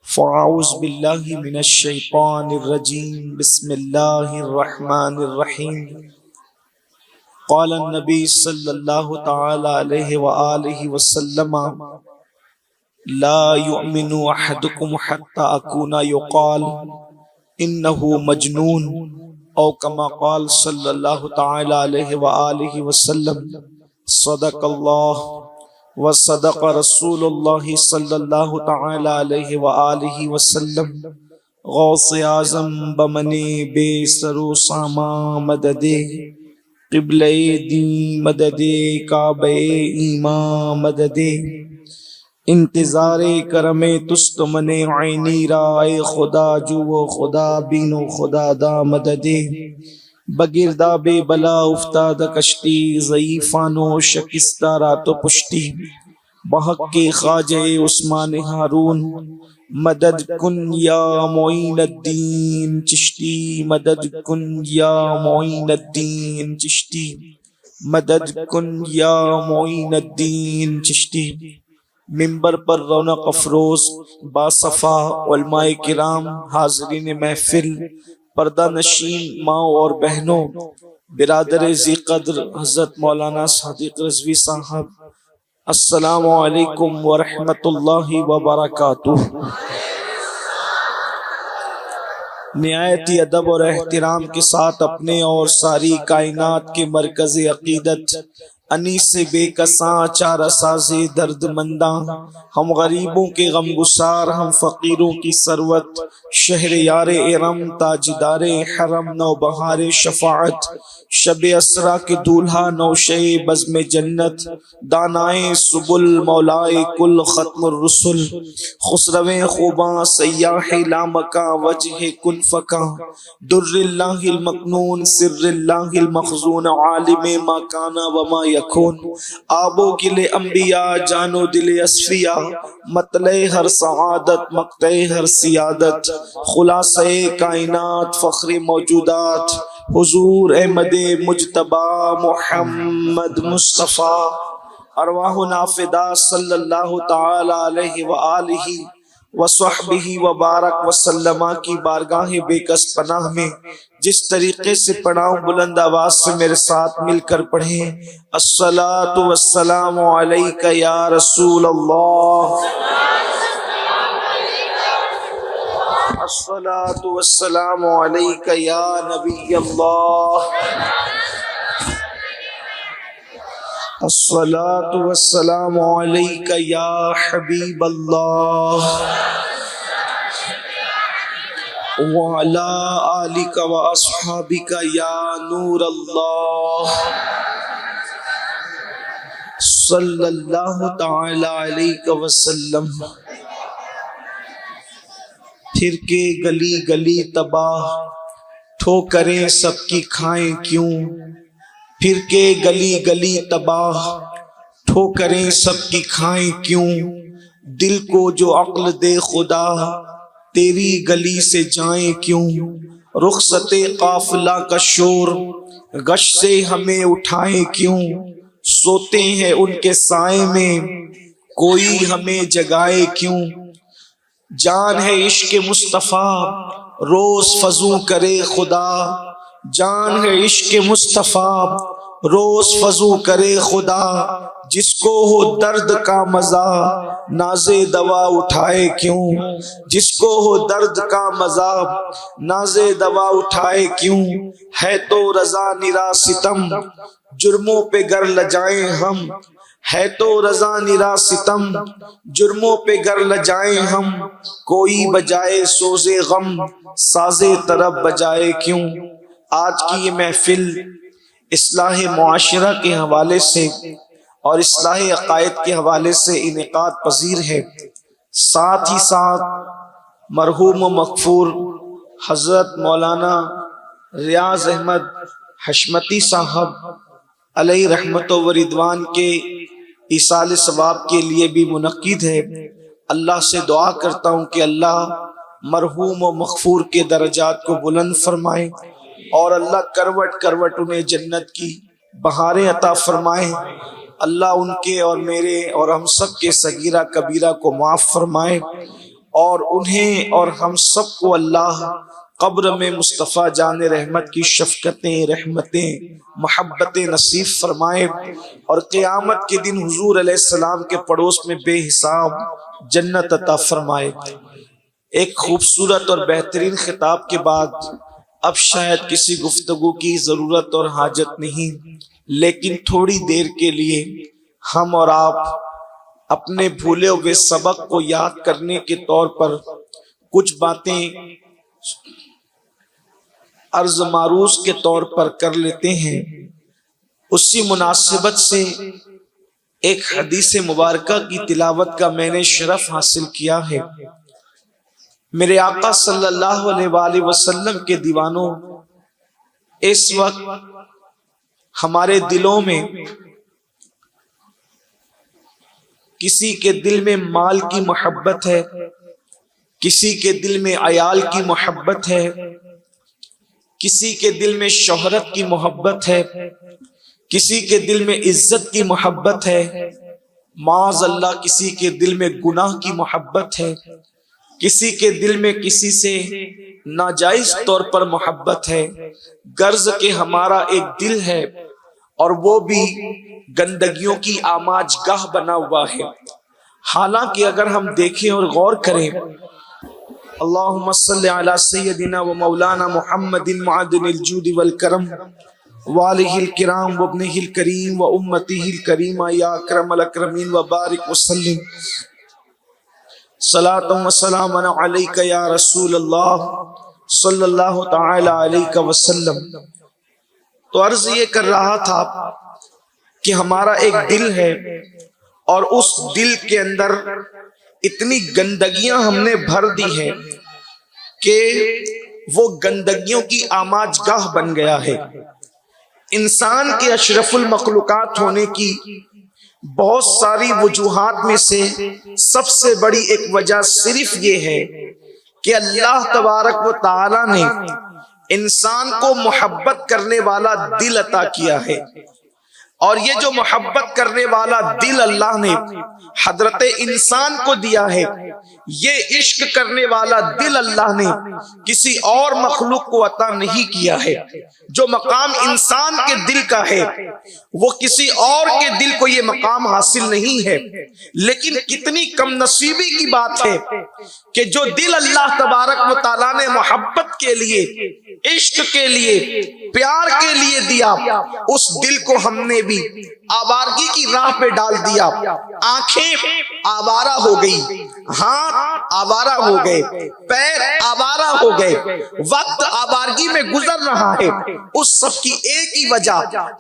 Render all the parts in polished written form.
فاعوذ باللہ من الشیطان الرجیم بسم اللہ الرحمن الرحیم قال النبی صلی اللہ تعالی علیہ وآلہ وسلم لا يؤمن احدکم حتی اکون یقال انہ مجنون او کما قال صلی اللہ تعالی علیہ وآلہ وسلم صدق اللہ وصدق رسول اللہ صلی اللہ تعالی علیہ وآلہ وسلم غوث اعظم بمنی بے سرو ساما مدد قبلہ دین مدد کعبہ ایمان مدد انتظار کرم تست من عینی رائے خدا جو خدا بینو خدا دا مدد بگردہ بے بلا افتاد کشتی ضعیفانو شکستہ رات و پشتی بحق کے خواجہ عثمان ہارون مدد کن یا معین الدین چشتی مدد کن یا معین الدین چشتی مدد کن یا معین الدین چشتی ممبر پر رونق افروز باصفا علماء کرام حاضرین محفل پردہ نشین ماں اور بہنوں برادر ذی قدر حضرت مولانا صادق رضوی صاحب السلام علیکم ورحمۃ اللہ وبرکاتہ۔ نہایت ادب اور احترام کے ساتھ اپنے اور ساری کائنات کے مرکز عقیدت انیس بے کساں چارہ ساز درد منداں ہم غریبوں کے غم گسار ہم فقیروں کی ثروت شہر یار ارم تاجدار حرم نو بہار شفاعت شب اسرا کے دولہا نوشے بزم جنت دانائے سبل مولائے کل ختم الرسل خسرو خوباں سیاح لامکاں وجہ کن فکاں در اللہ المکنون سر اللہ المخزون عالم ما کانا وما یکون آبو گل انبیاء جانو دل اصفیاء مطلع ہر سعادت مقطع ہر سیادت خلاصہ کائنات فخر موجودات حضور احمد مجتبی محمد مصطفیٰ ارواحنا فدا صلی اللہ تعالی علیہ وآلہ وصحبہ وبارک وسلم کی بارگاہ بے کس پناہ میں جس طریقے سے پڑھاؤں بلند آواز سے میرے ساتھ مل کر پڑھیں الصلاۃ والسلام علیک یا رسول اللہ، الصلاۃ والسلام علیک یا نبی اللہ، الصلاۃ والسلام علیک یا حبیب اللہ وعلی آلک واصحابک یا نور اللہ صلی اللہ تعالی علیہ وسلم۔ پھر کے گلی گلی تباہ ٹھوکریں سب کی کھائیں کیوں، پھر کے گلی گلی تباہ ٹھوکریں سب کی کھائیں کیوں، دل کو جو عقل دے خدا تیری گلی سے جائیں کیوں، رخصت قافلہ کا شور غش سے ہمیں اٹھائیں کیوں، سوتے ہیں ان کے سائے میں کوئی ہمیں جگائے کیوں، جان ہے عشق مصطفیٰ روز فزوں کرے خدا، جان ہے عشق مصطفیٰ روز فزوں کرے خدا، جس کو ہو درد کا مزہ ناز دوا اٹھائے کیوں، جس کو ہو درد کا مزہ ناز دوا اٹھائے کیوں، ہے تو رضا نرا ستم جرموں پہ گر لجائیں ہم، ہے تو رضا نرا ستم جرموں پہ گر لجائیں ہم، کوئی بجائے سوز غم ساز طرب بجائے کیوں۔ آج کی یہ محفل اصلاح معاشرہ کے حوالے سے اور اصلاح عقائد کے حوالے سے انعقاد پذیر ہے، ساتھ ہی ساتھ مرحوم و مغفور حضرت مولانا ریاض احمد حشمتی صاحب علیہ رحمت و رضوان کے ایصال ثواب کے لیے بھی منعقد ہے۔ اللہ سے دعا کرتا ہوں کہ اللہ مرحوم و مغفور کے درجات کو بلند فرمائے اور اللہ کروٹ کروٹ انہیں جنت کی بہاریں عطا فرمائے، اللہ ان کے اور میرے اور ہم سب کے صغیرہ کبیرہ کو معاف فرمائے، اور انہیں اور ہم سب کو اللہ قبر میں مصطفیٰ جان رحمت کی شفقتیں، رحمتیں، محبتیں نصیب فرمائے، اور قیامت کے دن حضور علیہ السلام کے پڑوس میں بے حساب جنت عطا فرمائے۔ ایک خوبصورت اور بہترین خطاب کے بعد اب شاید کسی گفتگو کی ضرورت اور حاجت نہیں، لیکن تھوڑی دیر کے لیے ہم اور آپ اپنے بھولے ہوئے سبق کو یاد کرنے کے طور پر کچھ باتیں عرض معروض کے طور پر کر لیتے ہیں۔ اسی مناسبت سے ایک حدیث مبارکہ کی تلاوت کا میں نے شرف حاصل کیا ہے۔ میرے آقا صلی اللہ علیہ وآلہ وسلم کے دیوانوں، اس وقت ہمارے دلوں میں کسی کے دل میں مال کی محبت ہے، کسی کے دل میں عیال کی محبت ہے، کسی کے دل میں شہرت کی محبت ہے، کسی کے دل میں عزت کی محبت ہے، معاذ اللہ کسی کے دل میں گناہ کی محبت ہے، کسی کے دل میں کسی سے ناجائز طور پر محبت ہے۔ غرض کہ ہمارا ایک دل ہے اور وہ بھی گندگیوں کی آماج گاہ بنا ہوا ہے۔ حالانکہ اگر ہم دیکھیں اور غور کریں، اللہم صلی علی سیدنا و مولانا محمد معدن الجود والکرم والہ الکرام وابنہ الکریم و امتہ الکریمہ یا اکرم الاکرمین وبارک وسلم صلاۃ و سلام علیک یا رسول اللہ صلی اللہ تعالی علیہ وسلم۔ تو عرض یہ کر رہا تھا کہ ہمارا ایک دل ہے اور اس دل کے اندر اتنی گندگیاں ہم نے بھر دی ہیں کہ وہ گندگیوں کی آماج گاہ بن گیا ہے۔ انسان کے اشرف المخلوقات ہونے کی بہت ساری وجوہات میں سے سب سے بڑی ایک وجہ صرف یہ ہے کہ اللہ تبارک و تعالی نے انسان کو محبت کرنے والا دل عطا کیا ہے، اور یہ جو محبت کرنے والا دل اللہ نے حضرت انسان کو دیا ہے، یہ عشق کرنے والا دل اللہ نے کسی اور مخلوق کو عطا نہیں کیا ہے۔ جو مقام انسان کے دل کا ہے وہ کسی اور کے دل کو یہ مقام حاصل نہیں ہے۔ لیکن کتنی کم نصیبی کی بات ہے کہ جو دل اللہ تبارک و تعالیٰ نے محبت کے لیے، عشق کے لیے، پیار کے لیے دیا، اس دل کو ہم نے بھی آوارگی کی راہ پہ ڈال دیا۔ آنکھیں آوارہ ہو گئی، ہاتھ آوارہ ہو گئے، پیر آوارہ ہو گئے، وقت آوارگی میں گزر رہا ہے۔ اس سب کی ایک ہی وجہ،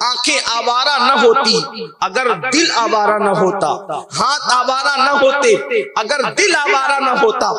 آنکھیں آوارہ نہ ہوتی اگر دل آوارہ نہ ہوتا، ہاتھ آوارہ نہ ہوتے اگر دل آوارہ نہ ہوتا،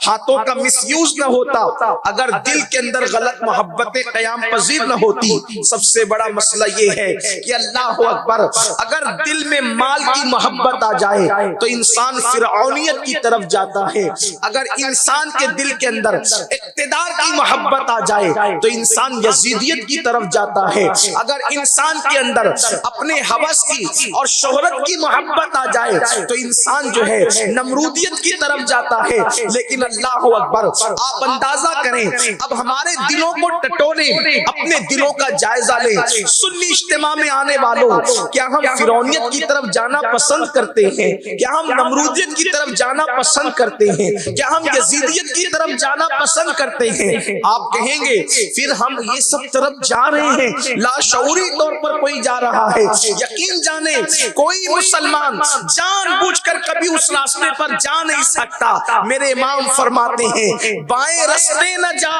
ہاتھوں کا مس یوز نہ ہوتا اگر دل کے اندر غلط محبتیں قیام پذیر نہ ہوتی۔ سب سے بڑا مسئلہ یہ ہے کہ اللہ اکبر، اگر دل میں مال کی محبت آ جائے تو انسان فرعونیت کی طرف جاتا ہے، اگر انسان کے دل کے اندر اقتدار کی محبت آ جائے تو انسان یزیدیت کی طرف جاتا ہے، اگر انسان کے اندر اپنے ہوس کی اور شہرت کی محبت آ جائے تو انسان جو ہے نمرودیت کی طرف جاتا ہے۔ لیکن اللہ اکبر، آپ اندازہ کریں، اب ہمارے دلوں کو ٹٹولیں، اپنے دلوں کا جائزہ لیں۔ سنی اجتماع میں آنے والوں، کیا ہم فرعونیت کی طرف جانا پسند کرتے ہیں؟ کیا ہم نمرودیت کی طرف جانا پسند کرتے ہیں؟ کیا ہم یزیدیت کی طرف جانا پسند کرتے ہیں؟ آپ کہیں گے پھر ہم یہ سب طرف جا رہے ہیں، لاشعوری طور پر کوئی جا رہا ہے۔ یقین جانے کوئی مسلمان جان بوجھ کر کبھی اس راستے پر جا نہیں سکتا۔ میرے امام فرماتے ہیں، بائیں راستے نہ جا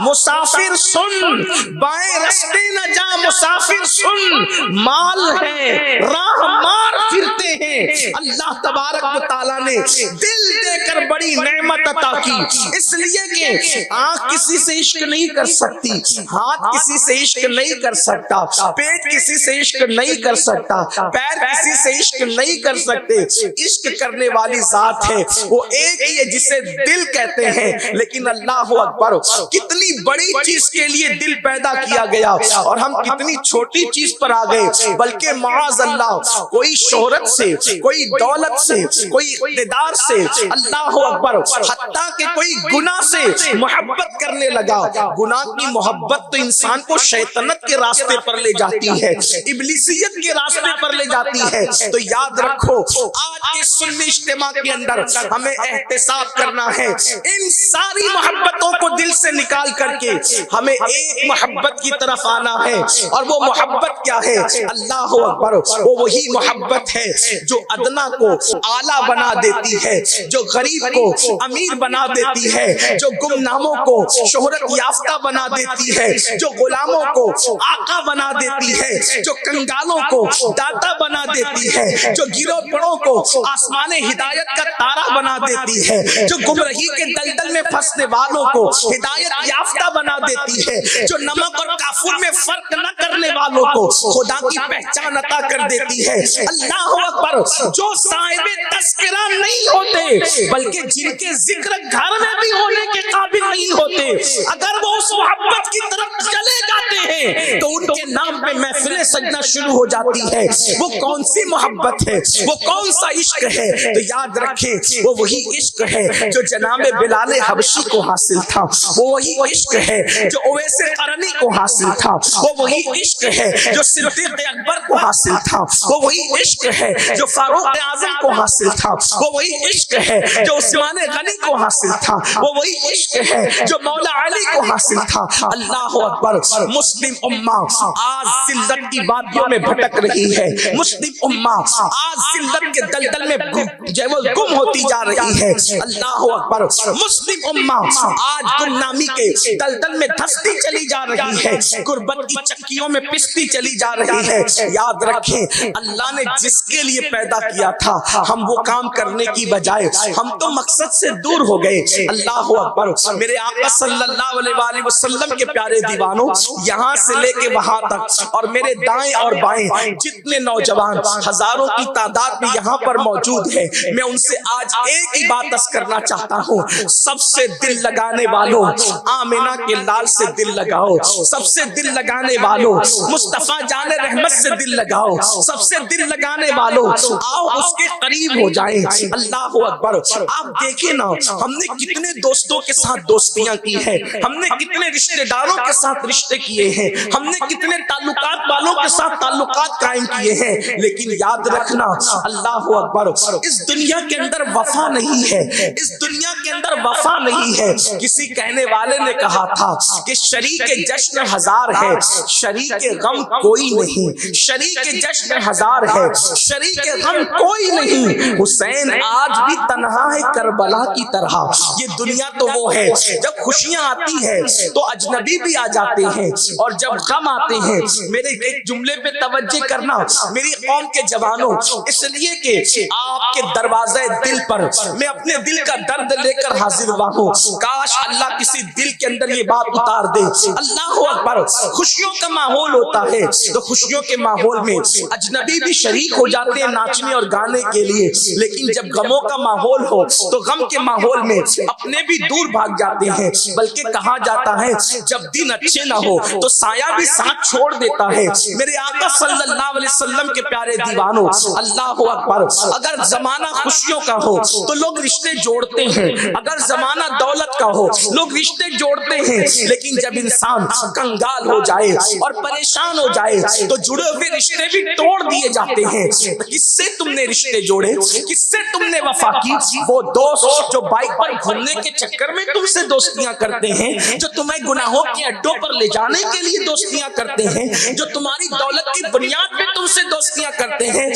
مسافر سن، بائیں راستے نہ جا مسافر سن، مال ہے راہ مار پھرتے ہیں۔ اللہ تبارک و تعالیٰ نے دل دے کر بڑی نعمت عطا کی، اس لیے کہ آنکھ کسی سے عشق نہیں کر سکتی، ہاتھ کسی سے عشق نہیں کر سکتا، پیٹ کسی سے عشق نہیں کر سکتا، پیر کسی سے عشق نہیں کر سکتے۔ عشق کرنے والی ذات ہے وہ ایک ہی ہے جسے دل کہتے ہیں۔ لیکن اللہ اکبر، کتنی بڑی چیز کے لیے دل پیدا کیا گیا اور ہم کتنی چھوٹی چیز پر آ گئے۔ بلکہ معاذ اللہ، کوئی شہرت سے، کوئی دولت سے، کوئی اقتدار سے، اللہ اکبر، حتیٰ کہ کوئی گناہ سے محبت کرنے لگا. گناہ کی محبت تو انسان کو شیطنت کے راستے پر لے جاتی ہے، ابلیسیت کے راستے پر لے جاتی ہے. تو یاد رکھو آج کے سنی اجتماع کے اندر ہمیں احتساب کرنا ہے، ان ساری محبتوں کو دل سے نکال کر کے ہمیں ایک محبت کی طرف آنا ہے. اور وہ محبت کیا ہے؟ اللہ اکبر، وہ وہی محبت ہے جو ادنا کو اعلیٰ بنا دیتی ہے، جو غریب کو امیر بنا دیتی ہے، جو گمناموں کو شہرت یافتہ بنا دیتی ہے، جو غلاموں کو آقا بنا دیتی ہے، جو کنگالوں کو داتا بنا دیتی ہے، جو گروہ پڑوں کو آسمان ہدایت کا تارا بنا دیتی ہے، جو گمراہی کے دلدل میں پھنسنے والوں کو ہدایت یافتہ بنا دیتی ہے، جو نمک اور کافور میں فرق نہ کرنے والوں کو خدا کی پہچان عطا کر دیتی ہے. اللہ اکبر، جو صاحب تذکرہ نہیں ہوتے بلکہ جن کے ذکر گھر میں بھی ہونے کے قابل نہیں ہوتے، اگر وہ اس محبت کی طرف چلے جاتے ہیں تو ان کے نام پہ محفلیں سجنا شروع ہو جاتی ہے. وہ کون سی محبت ہے؟ وہ کون سا عشق ہے؟ تو یاد رکھیں وہ وہی عشق ہے جو جناب بلال حبشی کو حاصل تھا، وہ وہی عشق ہے جو اویس قرنی کو حاصل تھا، وہ وہی عشق ہے جو صدیق اکبر کو حاصل تھا، وہ وہی عشق ہے جو فاروق اعظم کو حاصل تھا، وہ وہی عشق ہے جو عثمان غنی کو حاصل تھا، وہ وہی عشق ہے جو مولا علی کو حاصل تھا. اللہ اکبر، مسلم امہ آج ذلت کی وادیوں میں بھٹک رہی ہے، مسلم امہ آج ذلت کے دلدل میں گم ہوتی جا رہی ہے. اللہ اکبر، مسلم امہ آج گمنامی کے دلدل میں دھستی چلی جا رہی ہے، غربت کی چکیوں میں پستی چلی جا رہی ہے. یاد رکھیں اللہ نے جس کے لیے پیدا کیا تھا ہم وہ کام کرنے کی بجائے ہم تو مقصد سے دور ہو گئے. اللہ اکبر، میرے آقا صلی اللہ علیہ وآلہ وسلم کے پیارے دیوانوں، یہاں سے لے کے وہاں تک اور میرے دائیں اور بائیں جتنے نوجوان ہزاروں کی تعداد میں یہاں پر موجود ہیں، میں ان سے آج ایک ہی بات عرض کرنا چاہتا ہوں، سب سے دل لگانے والوں آمینہ کے لال سے دل لگاؤ، سب سے دل لگانے والوں مصطفیٰ جان رحمت سے دل لگاؤ، سب سے دل لگانے والوں آؤ اس کے قریب ہو جائیں. اللہ اکبر، آپ دیکھیں نا ہم نے کتنے دوستوں کے ساتھ دوستیاں کی ہیں، ہم نے کتنے رشتہ داروں کے ساتھ رشتے کیے ہیں، ہم نے کتنے تعلقات والوں کے ساتھ تعلقات قائم کیے ہیں، لیکن یاد رکھنا اللہ اکبر اس دنیا کے اندر وفا نہیں ہے، اس دنیا کے اندر وفا نہیں ہے. کسی کہنے والے نے کہا تھا کہ شریک جشن ہزار ہے شریک غم کوئی نہیں، شریک جشن ہزار ہے شریک غم کوئی نہیں. حسین آج بھی تنہا ہے کربلا کی طرح. یہ دنیا تو وہ ہے جب خوشیاں آتی ہے تو اجنبی بھی آ جاتے ہیں اور جب غم آتے ہیں. میرے ایک جملے پہ توجہ کرنا میری قوم کے جوانوں، اس لیے کہ آپ کے دروازے دل پر میں اپنے دل کا درد لے کر حاضر ہوا ہوں. کاش اللہ کسی دل کے اندر یہ بات اتار دے. اللہ اکبر، خوشیوں کا ماحول ہوتا ہے تو خوشیوں کے ماحول میں اجنبی بھی شریک ہو جاتے ہیں ناچنے اور گانے کے لیے، لیکن جب غموں کا ماحول ہو تو غم کے ماحول میں اپنے بھی دور بھاگ جاتے ہیں. بلکہ کہا جاتا ہے جب دن اچھے نہ ہو تو سایہ بھی ساتھ چھوڑ دیتا ہے. میرے آقا صلی اللہ علیہ وسلم کے پیارے دیوانوں، اللہ اکبر، اگر زمانہ خوشیوں کا ہو تو لوگ رشتے جوڑتے ہیں، اگر زمانہ دولت کا ہو لوگ رشتے جوڑتے ہیں، لیکن جب انسان کنگال ہو جائے اور پریشان ہو جائے تو جڑے ہوئے رشتے بھی توڑ دیے جاتے ہیں. کس سے تم نے رشتے جوڑے؟ کس سے تم نے وفا کی؟ وہ دوست جو بائک پر گھومنے کے چکر میں تم سے دوستیاں کرتے ہیں، جو تمہیں گناہوں کے اڈوں پر لے جانے کے لیے دوستیاں کرتے ہیں، جو تمہاری دولت کی بنیاد پہ تم سے دوستیاں کرتے ہیں.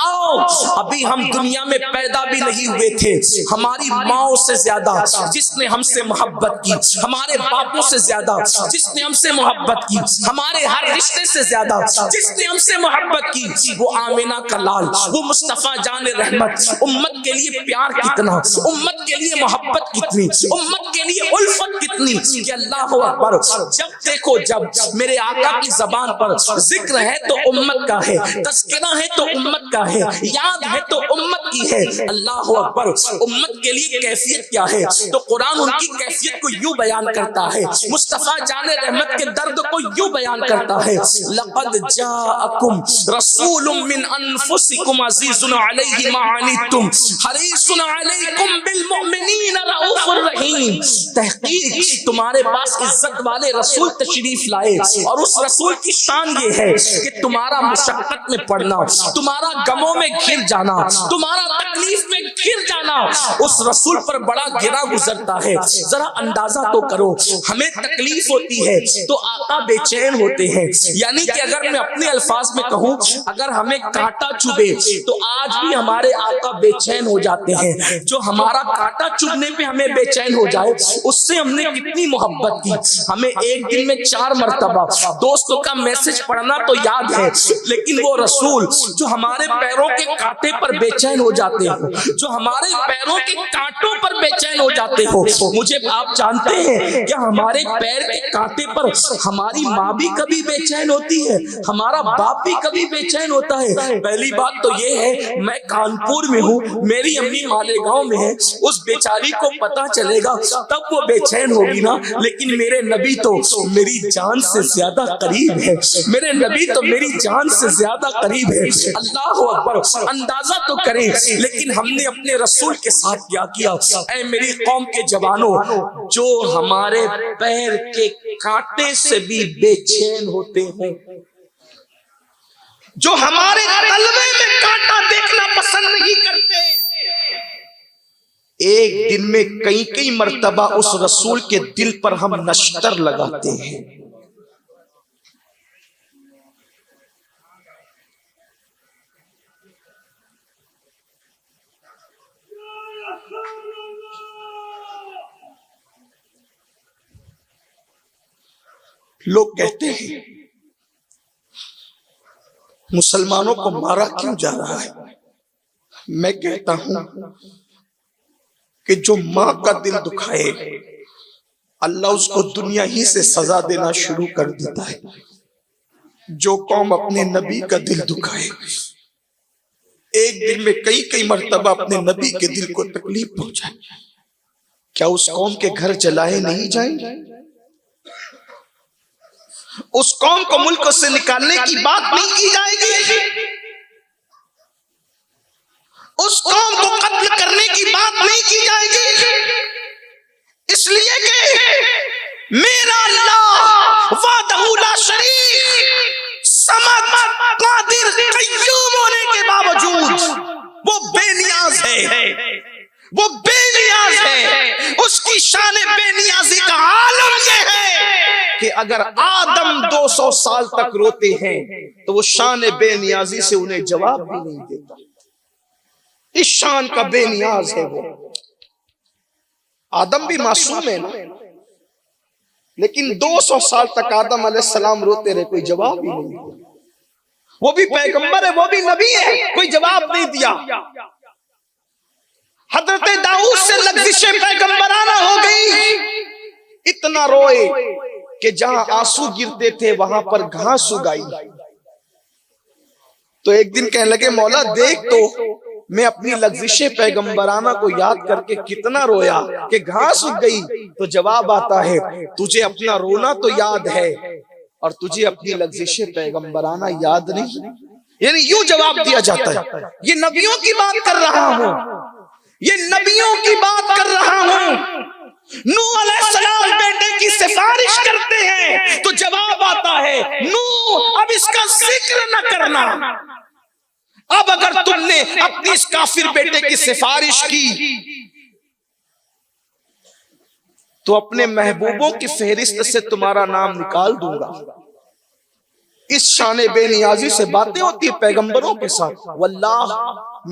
آؤ، ابھی ہم دنیا میں پیدا بھی نہیں ہوئے تھے، ہماری ماؤں سے زیادہ جس نے ہم سے محبت کی، ہمارے باپوں سے زیادہ جس نے ہم سے محبت کی، ہمارے ہر رشتے سے زیادہ جس نے ہم سے محبت کی، وہ آمینہ کا لال، وہ مصطفیٰ جان رحمت. امت کے لیے پیار کتنا، امت کے لیے محبت کتنی، امت کے لیے الفت کتنی کہ اللہ اکبر، جب دیکھو جب میرے آقا کی زبان پر ذکر ہے تو امت کا ہے، تذکرہ ہے تو امت کا ہے، یاد ہے تو امت کی ہے. اللہ اکبر، امت کے لیے کیفیت کیا ہے تو قرآن ان کی کیفیت کو یوں بیان کرتا ہے، مصطفیٰ جان رحمت کے درد کو یوں بیان کرتا ہے، لقد جاءکم رسول من انفسکم رسولکم عزیز علیہ ما عنتم حریص علیکم بالمؤمنین رؤوف الرحیم. تحقیق تمہارے پاس عزت والے رسول تشریف لائے اور اس رسول کی شان یہ ہے کہ تمہارا مشقت میں پڑنا، تمہارا غموں میں گر جانا، تمہارا تکلیف میں گر جانا اس رسول پر بڑا گرا گزرتا ہے. ذرا اندازہ تو کرو، ہمیں تکلیف ہوتی ہے تو آقا بے چین ہوتے ہیں. یعنی کہ اگر میں اپنے الفاظ میں کہوں، اگر ہمیں کانٹا چبھے تو آج بھی ہمارے آقا بے چین ہو جاتے ہیں. جو ہمارا کانٹا چبھنے پہ ہمیں بے چین ہو جائے اس سے ہم نے کتنی محبت کی. ہمیں ایک دن میں 4 مرتبہ دوستوں کا میسج پڑھنا تو یاد ہے، لیکن وہ رسول جو ہمارے پیروں کے کانٹے پر بے چین ہو جاتے ہو، جو ہمارے پیروں کے کانٹوں پر بے چین ہو جاتے ہو. مجھے آپ جانتے ہیں کہ ہمارے پیر کے کانٹے پر ہماری ماں بھی کبھی بے چین ہوتی ہے، ہمارا باپ بھی کبھی بے چین ہوتا ہے. پہلی بات تو یہ ہے میں کانپور میں ہوں، میری امی مالیگاؤں میں ہے، اس بیچاری کو پتا چلے گا تب وہ بے چین ہوگی نا. لیکن میرے نبی تو میری جان سے زیادہ قریب ہے، میرے نبی تو میری جان سے زیادہ قریب ہے. اللہ اکبر. اندازہ تو کریں لیکن ہم نے اپنے رسول کے ساتھ کیا کیا. اے میری قوم کے جوانوں، جو ہمارے پیر کے کانٹے سے بھی بے چین ہوتے ہیں، جو ہمارے تلوے میں کانٹا دیکھنا پسند نہیں کرتے، ایک دن میں کئی مرتبہ اس رسول کے دل پر ہم نشتر لگاتے ہیں. لوگ کہتے ہیں مسلمانوں کو مارا کیوں جا رہا ہے؟ میں کہتا ہوں کہ جو ماں کا دل دکھائے اللہ اس کو دنیا ہی سے سزا دینا شروع کر دیتا ہے. جو قوم اپنے نبی کا دل دکھائے ایک دن میں کئی مرتبہ اپنے نبی کے دل کو تکلیف پہنچائے، کیا اس قوم کے گھر جلائے نہیں جائیں گے؟ اس قوم کو ملک سے نکالنے کی بات نہیں کی جائے گی؟ اس قوم کو قتل کرنے کی بات نہیں کی جائے گی؟ اس لیے کہ میرا اللہ وحدہ لا شریک صمد قادر قیوم ہونے کے باوجود وہ بے نیاز ہے، وہ بے نیاز ہے. اس کی شان بے نیازی کا عالم یہ ہے کہ اگر آدم 200 سال تک روتے ہیں تو وہ شان بے نیازی سے انہیں جواب بھی نہیں دیتا. اس شان کا بے نیاز ہے وہ. آدم بھی معصوم ہے نا، لیکن 200 سال تک آدم علیہ السلام روتے رہے، کوئی جواب بھی نہیں دیا. وہ بھی پیغمبر ہے، وہ بھی نبی ہے، کوئی جواب نہیں دیا. حضرت داؤد سے لغزش پیغمبرانہ ہو گئی، اتنا روئے کہ جہاں آنسو گرتے تھے وہاں پر گھاس اگائی. تو ایک دن کہنے لگے مولا دیکھ تو میں اپنی لغزش پیغمبرانہ کو یاد کر کے کتنا رویا کہ گھاس اگ گئی. تو جواب آتا ہے تجھے اپنا رونا تو یاد ہے اور تجھے اپنی لغزش پیغمبرانہ یاد نہیں. یعنی یوں جواب دیا جاتا ہے. یہ نبیوں کی بات کر رہا ہوں، یہ نبیوں کی بات کر رہا ہوں. نوح علیہ السلام بیٹے کی سفارش کرتے ہیں تو جواب آتا ہے نوح اب اس کا ذکر نہ کرنا. اب اگر تم نے اپنی اس کافر بیٹے کی سفارش کی تو اپنے محبوبوں کی فہرست سے تمہارا نام نکال دوں گا. اس شان بے نیازی سے باتیں ہوتی ہیں پیغمبروں کے ساتھ. واللہ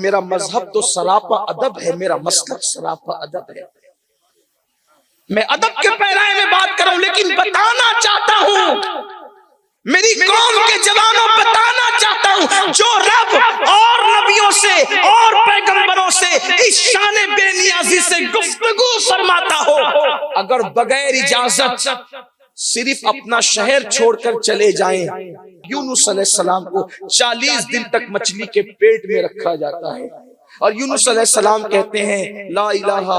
میرا مذہب تو سراپا ادب ہے، میرا مسلک سراپا ادب ہے. میں ادب کے پیرائے میں بات کروں لیکن بتانا چاہتا ہوں، میری قوم کے جوانوں بتانا چاہتا ہوں، جو رب اور نبیوں سے اور پیغمبروں سے اس شان بے نیازی سے گفتگو فرماتا ہو، اگر بغیر اجازت صرف اپنا شہر چھوڑ کر چلے جائیں. یونس علیہ السلام کو 40 دن تک مچھلی کے پیٹ میں رکھا جاتا ہے اور یونس علیہ السلام کہتے ہیں لا الہ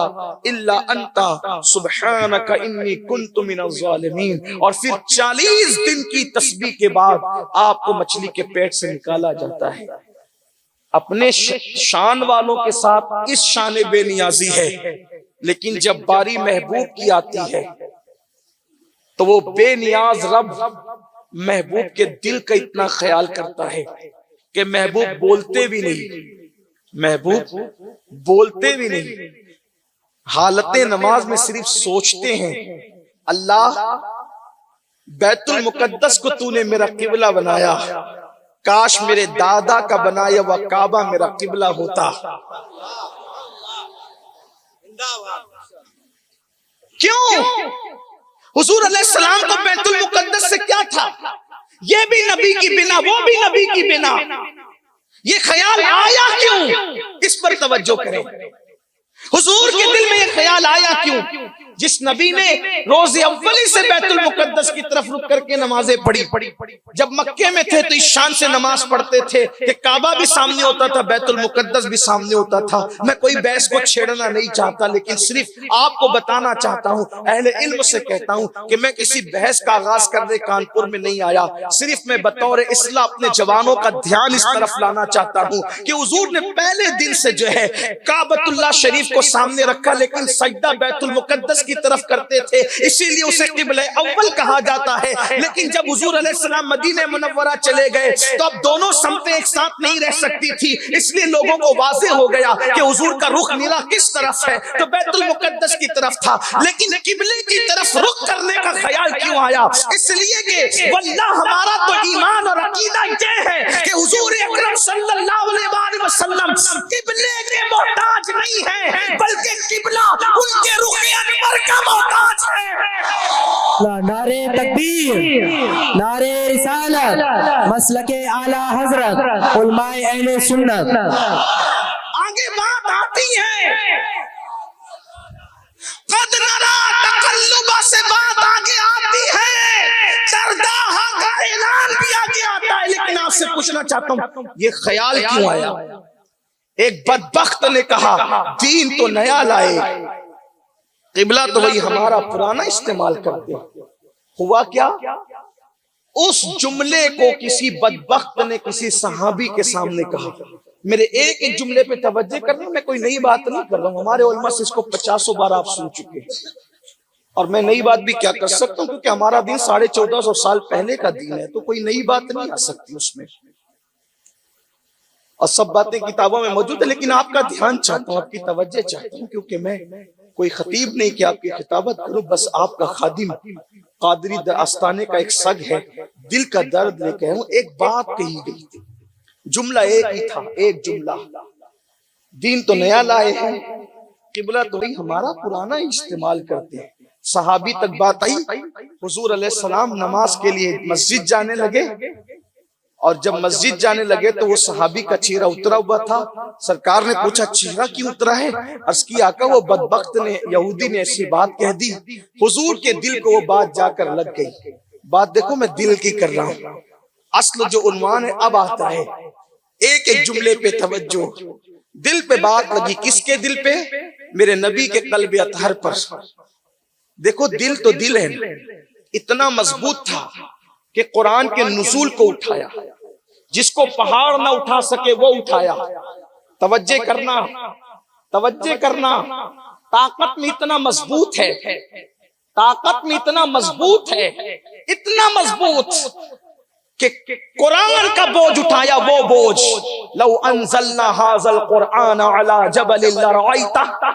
الا انت سبحانک انی کنت من الظالمین. اور پھر 40 دن کی تسبیح کے بعد آپ کو مچھلی کے پیٹ سے نکالا جاتا ہے. اپنے شان والوں کے ساتھ اس شان بے نیازی ہے، لیکن جب باری محبوب کی آتی ہے تو وہ بے نیاز رب محبوب کے دل کا اتنا خیال کرتا ہے کہ محبوب بولتے بھی نہیں، محبوب بولتے بھی نہیں، حالت نماز میں صرف سوچتے ہیں اللہ بیت المقدس کو تو نے میرا قبلہ بنایا، کاش میرے دادا کا بنایا ہوا کعبہ میرا قبلہ ہوتا۔ کیوں؟ حضور علیہ السلام کو بیت المقدس سے کیا تھا؟ یہ بھی نبی کی بنا، وہ بھی نبی کی بنا، یہ خیال آیا کیوں؟ اس پر توجہ کریں۔ حضور کے دل میں یہ خیال آیا کیوں؟ جس نبی نے روز اولی سے بیت المقدس کی طرف رک کر کے نمازیں پڑھی، جب مکے میں تھے تو اس شان سے نماز پڑھتے تھے کہ کعبہ بھی سامنے ہوتا تھا، بیت المقدس بھی سامنے ہوتا تھا۔ میں کوئی بحث کو چھیڑنا نہیں چاہتا، لیکن صرف آپ کو بتانا چاہتا ہوں، اہل علم سے کہتا ہوں کہ میں کسی بحث کا آغاز کرنے کانپور میں نہیں آیا، صرف میں بطور اصلاح اپنے جوانوں کا دھیان اس طرف لانا چاہتا ہوں کہ حضور نے پہلے دن سے جو ہے کعبۃ اللہ شریف کو سامنے رکھا، لیکن سجدہ بیت المقدس کی طرف کرتے تھے، اسی لیے اسے قبلہ اول کہا جاتا ہے۔ لیکن جب حضور علیہ السلام مدینہ منورہ چلے گئے تو اب دونوں سمتیں ایک ساتھ نہیں رہ سکتی تھی، اس لیے لوگوں کو واضح ہو گیا کہ حضور کا رخ نیلا کس طرف ہے، تو بیت المقدس کی طرف تھا، لیکن قبلے کی طرف رخ کرنے کا خیال کیوں آیا؟ اس لیے کہ واللہ ہمارا تو ایمان اور عقیدہ یہ ہے کہ حضور اکرم صلی اللہ علیہ وسلم قبلے کے محتاج نہیں ہیں، بلکہ قبلہ ان کے رخ انور کا محتاج ہے۔ نعرے تکبیر، نعرے رسالت، مسلک اعلی حضرت علماء اہل سنت۔ آگے بات آتی ہے قد نرا تقلبہ سے بات آگے آتی ہے، درداہا کا اعلان بھی آگے آتا ہے، لیکن آپ سے پوچھنا چاہتا ہوں یہ خیال کیوں آیا؟ ایک بدبخت نے کہا دین تو نیا لائے، قبلہ تو وہی ہمارا پرانا استعمال کرتے۔ ہوا کیا؟ اس جملے کو کسی بدبخت نے کسی صحابی کے سامنے کہا۔ میرے ایک ایک جملے پہ توجہ کرنا، میں کوئی نئی بات نہیں کر رہا ہوں، ہمارے علماء سے اس کو 50 بار آپ سن چکے ہیں، اور میں نئی بات بھی کیا کر سکتا ہوں کیونکہ ہمارا دین 1450 سال پہلے کا دین ہے، تو کوئی نئی بات نہیں آ سکتی اس میں، اور سب باتیں کتابوں میں موجود ہے، لیکن آپ کا دھیان چاہتا ہوں، آپ کی توجہ چاہتا ہوں، کیونکہ میں کوئی خطیب نہیں کہ آپ کی خطابت کروں، بس آپ کا خادم قادری آستانے کا ایک سگ ہے، دل کا درد لے کے ہوں۔ ایک بات کہی گئی تھی، جملہ ایک ہی تھا، ایک جملہ، دین تو نیا لائے ہیں، قبلہ تو نہیں ہمارا پرانا ہی استعمال کرتے ہیں۔ صحابی تک بات آئی، حضور علیہ السلام نماز کے لیے مسجد جانے لگے، اور جب مسجد جانے لگے تو وہ صحابی کا چہرہ اترا ہوا تھا۔ سرکار نے پوچھا چہرہ کیوں اترا ہے؟ عرض کی آقا وہ بدبخت نے، یہودی نے ایسی بات کہہ دی، حضور کے دل کو وہ بات جا کر لگ گئی۔ بات دیکھو میں دل کی کر رہا ہوں، اصل جو عنوان ہے اب آتا ہے، ایک ایک جملے پہ توجہ۔ دل پہ بات لگی، کس کے دل پہ؟ میرے نبی کے قلب اطہر پر۔ دیکھو دل تو دل ہے، اتنا مضبوط تھا کہ قرآن کے نزول کو اٹھایا، جس کو پہاڑ نہ اٹھا سکے وہ اٹھایا۔ توجہ کرنا، توجہ کرنا، طاقت میں اتنا مضبوط ہے، طاقت میں اتنا مضبوط ہے، اتنا مضبوط کہ قرآن کا بوجھ اٹھایا، وہ بوجھ لو انزلنا هذا القرآن على جبل لرأيته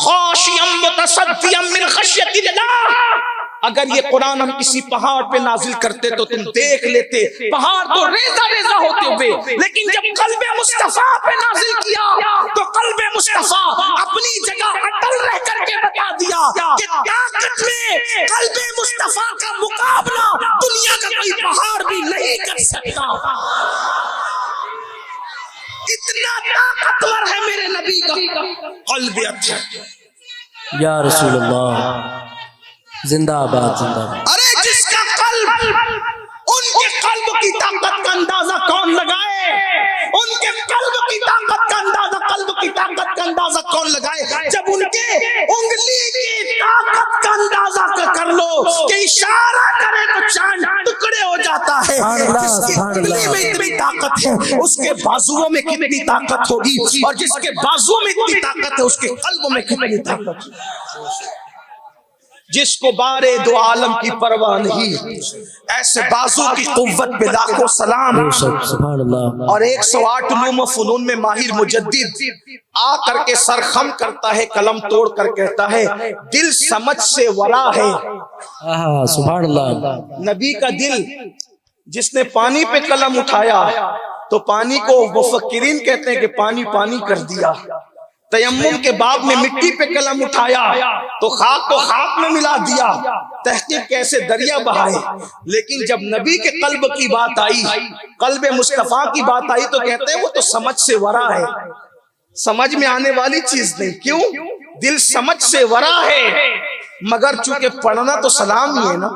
خاشعا متصدعا من خشية الله۔ اگر یہ قرآن ہم کسی پہاڑ پہ نازل کرتے تو تم دیکھ لیتے پہاڑ تو ریزہ ریزہ ہوتے ہوئے، لیکن جب قلب مصطفیٰ پہ نازل کیا تو قلب مصطفیٰ اپنی جگہ اٹل رہ کر کے بتا دیا کہ طاقت میں قلب مصطفیٰ کا مقابلہ دنیا کا کوئی پہاڑ بھی نہیں کر سکتا۔ اتنا طاقتور ہے میرے نبی کا قلب اطہر۔ یا رسول اللہ، زندہ آباد، زندہ آباد۔ ارے جس کا قلب، ان کے قلب کی طاقت کا اندازہ کون لگائے؟ ان کے قلب کی طاقت کا اندازہ، قلب کی طاقت کا اندازہ کون لگائے؟ جب ان کے انگلی کی طاقت کا اندازہ کر لو کہ اشارہ کرے تو چاند ٹکڑے ہو جاتا ہے۔ بدلے میں اتنی طاقت ہے اس کے بازوؤں میں کتنی طاقت ہوگی، اور جس کے بازوؤں میں اتنی طاقت ہے اس کے قلبوں میں کتنی طاقت ہے۔ جس کو بارے دو عالم کی پرواہ نہیں، ایسے بازو کی قوت پہ لاکھوں سلام۔ سبحان اللہ۔ اور 108 علوم و فنون میں ماہر مجدد آ کر کے سر خم کرتا ہے، قلم توڑ کر کہتا ہے دل سمجھ سے ورا ہے۔ سبحان اللہ۔ نبی کا دل، جس نے پانی پہ قلم اٹھایا تو پانی کو مفکرین کہتے ہیں کہ پانی پانی کر دیا، تیمم کے باب میں مٹی پہ قلم اٹھایا تو خاک کو خاک میں ملا دیا، تحقیق کیسے دریا بہائے۔ لیکن جب نبی کے قلب کی بات آئی، قلب مصطفیٰ کی بات آئی تو کہتے ہیں وہ تو سمجھ سے ورا ہے، سمجھ میں آنے والی چیز نہیں۔ کیوں؟ دل سمجھ سے ورا ہے، مگر چونکہ پڑھنا تو سلام ہی ہے نا،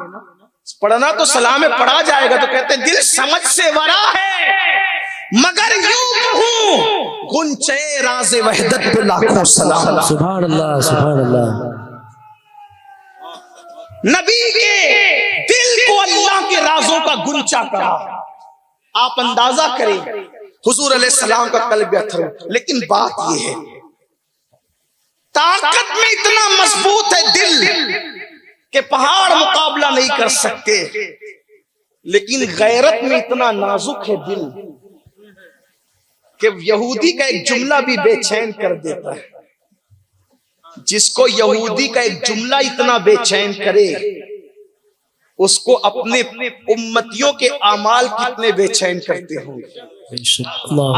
پڑھنا تو سلام ہے، پڑھا جائے گا تو کہتے ہیں دل سمجھ سے ورا ہے، مگر یوں ہوں گنچے راز وحدت پہ لاکھوں سلام۔ سبحان اللہ، سبحان اللہ۔ نبی کے دل کو اللہ کے رازوں کا گنچا کہا۔ آپ اندازہ کریں حضور علیہ السلام کا قلب اتھر، لیکن بات یہ ہے طاقت میں اتنا مضبوط ہے دل کہ پہاڑ مقابلہ نہیں کر سکتے، لیکن غیرت میں اتنا نازک ہے دل کہ یہودی کا ایک جملہ بھی بے چین کر دیتا ہے۔ جس کو یہودی کا ایک جملہ اتنا بے چین کرے، اس کو اپنے امتیوں کے اعمال کتنے بے چین کرتے ہوں گے۔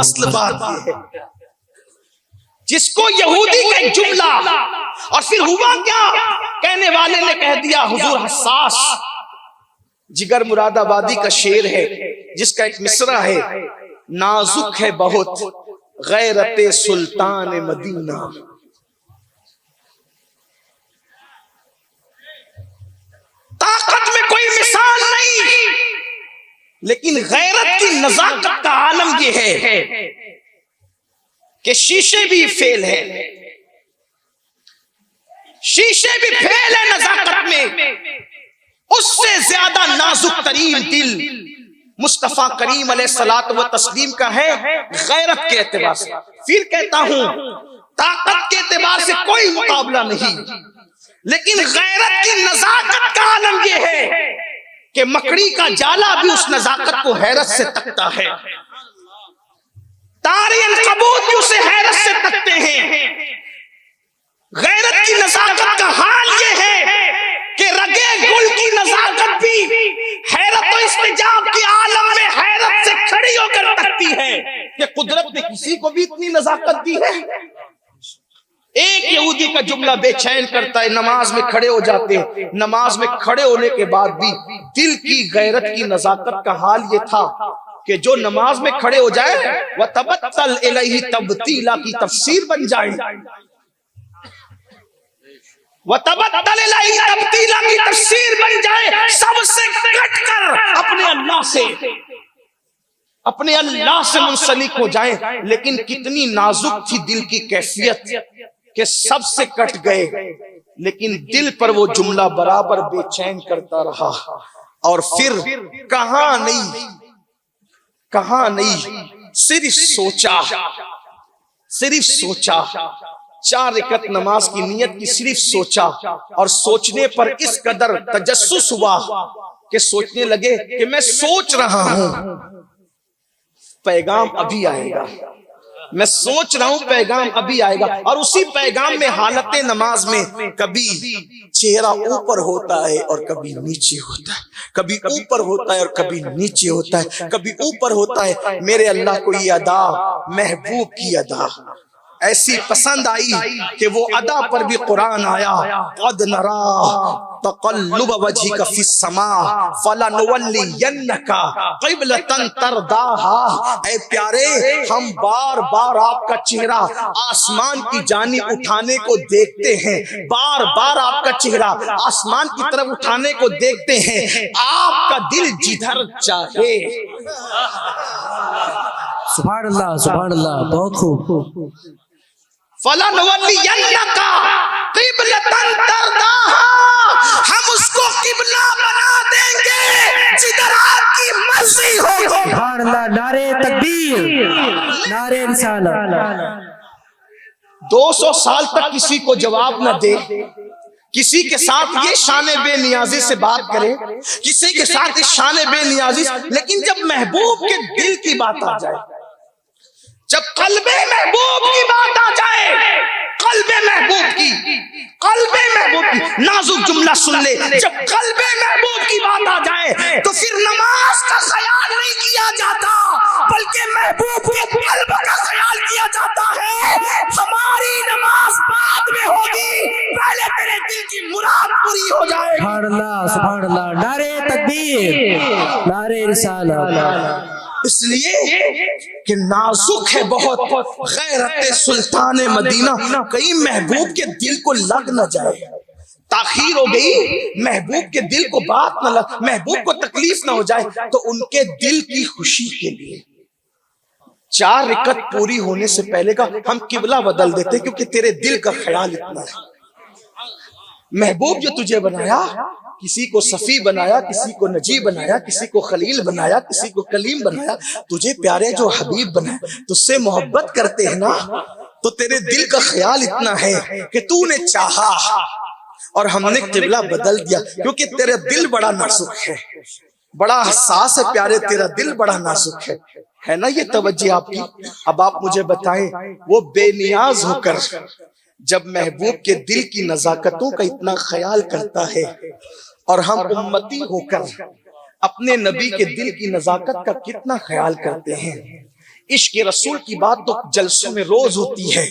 اصل بات یہ ہے، جس کو یہودی کا ایک جملہ، اور پھر ہوا کیا، کہنے والے نے کہہ دیا حضور حساس۔ جگر مراد آبادی کا شعر ہے جس کا ایک مصرع ہے، نازک ہے بہت غیرت سلطان مدینہ۔ طاقت میں کوئی مثال نہیں، لیکن غیرت کی نزاکت کا عالم یہ ہے کہ شیشے بھی فیل ہے، شیشے بھی فیل ہے نزاکت میں، اس سے زیادہ نازک ترین دل مصطفیٰ کریم علیہ الصلوۃ والتسلیم کا ہے غیرت کے اعتبار سے۔ پھر کہتا ہوں طاقت کے اعتبار سے کوئی مقابلہ نہیں، لیکن غیرت کی نزاکت کا عالم یہ ہے کہ مکڑی کا جالا بھی اس نزاکت کو حیرت سے تکتا ہے، تارے عنکبوت بھی اسے حیرت سے تکتے ہیں۔ غیرت کی نزاکت کا حال یہ ہے کہ رگے گل کی نزاکت بھی حیرت و استجاب کی عالم میں حیرت سے کھڑی ہو کر تکتی ہے کہ قدرت نے کسی کو بھی اتنی نزاکت دی ہے۔ ایک یہودی کا جملہ بے چین کرتا ہے، نماز میں کھڑے ہو جاتے ہیں، نماز میں کھڑے ہونے کے بعد بھی دل کی غیرت کی نزاکت کا حال یہ تھا کہ جو نماز میں کھڑے ہو جائے وَتَبَتَّلْ إِلَيْهِ تَبْتِيلًا کی تفسیر بن جائے، وَتَبَتَّلْ إِلَيْهِ تَبْتِيلًا کی تفسیر بن جائے، سب سے کٹ کر اپنے اللہ سے منسلک ہو جائیں۔ لیکن کتنی نازک تھی دل کی کیفیت کہ سب سے کٹ گئے، لیکن دل پر وہ جملہ برابر بے چین کرتا رہا۔ اور پھر کہاں نہیں صرف سوچا 4 رکعت نماز کی نیت کی، صرف سوچا، اور سوچنے پر اس قدر تجسس ہوا کہ سوچنے لگے کہ میں سوچ رہا ہوں پیغام ابھی آئے گا، میں سوچ رہا ہوں پیغام ابھی آئے گا۔ اور اسی پیغام میں حالت نماز میں کبھی چہرہ اوپر ہوتا ہے اور کبھی نیچے ہوتا ہے، کبھی اوپر ہوتا ہے اور کبھی نیچے ہوتا ہے، کبھی اوپر ہوتا ہے۔ میرے اللہ کو یہ ادا محبوب کی ادا ایسی پسند آئی کہ وہ ادا پر بھی قرآن آیا، قد نرا تقلب وجهك في السماء فلنولينك قبلة ترضاها۔ اے پیارے، ہم بار بار آپ کا چہرہ آسمان کی جانب اٹھانے کو دیکھتے ہیں، بار بار آپ کا چہرہ آسمان کی طرف اٹھانے کو دیکھتے ہیں، آپ کا دل جدھر چاہے۔ سبحان اللہ، سبحان اللہ، بہت خوب۔ فَلَنُوَلِّيَنَّكَ قبلتن ترداہا، ہم اس کو قبلہ بنا دیں گے جدھر آپ کی مرضی ہوگی۔ سبحان اللہ، نعرہ تکبیر، نعرہ رسالت۔ 200 سال تک کسی کو جواب نہ دے، کسی کے ساتھ یہ شان بے نیازی سے بات کرے، کسی کے ساتھ یہ شان بے نیازی، لیکن جب محبوب کے دل کی بات آ جائے، جب قلب محبوب کی بات آ جائے، قلب محبوب کی نازک جملہ سن لے، جب قلب محبوب کی بات آ جائے تو پھر نماز کا خیال نہیں کیا جاتا، بلکہ محبوب کے قلب کا خیال کیا جاتا ہے۔ ہماری نماز بعد میں ہوگی، پہلے تیرے دل کی مراد پوری ہو جائے۔ سبحان اللہ، سبحان اللہ، نعرہ تکبیر، نعرہ رسالت۔ اس لیے کہ نازک ہے بہت غیرت سلطان مدینہ، کہیں محبوب کے دل کو لگ نہ جائے، تاخیر ہو گئی، محبوب کے دل کو بات نہ لگ، محبوب کو تکلیف نہ ہو جائے، تو ان کے دل کی خوشی کے لیے 4 رکعت پوری ہونے سے پہلے کا ہم قبلہ بدل دیتے، کیونکہ تیرے دل کا خیال اتنا ہے۔ محبوب جو تجھے بنایا، کسی کو صفی بنایا، کسی کو نجی بنایا، کسی کو خلیل بنایا، کسی کو کلیم بنایا، تجھے پیارے جو حبیب بنایا، تجھ سے محبت کرتے ہیں نا، تو تیرے دل کا خیال اتنا ہے کہ تو نے چاہا اور ہم نے قبلہ بدل دیا، کیونکہ تیرا دل بڑا نازک ہے، بڑا حساس ہے پیارے، تیرا دل بڑا نازک ہے نا یہ توجہ آپ کی۔ اب آپ مجھے بتائیں، وہ بے نیاز ہو کر جب محبوب کے دل کی نزاکتوں کا اتنا خیال کرتا ہے، اور ہم امتی ہو کر اپنے نبی کے دل کی نزاکت کا کتنا خیال کرتے ہیں۔ عشق رسول کی بات تو جلسوں میں روز ہوتی ہے،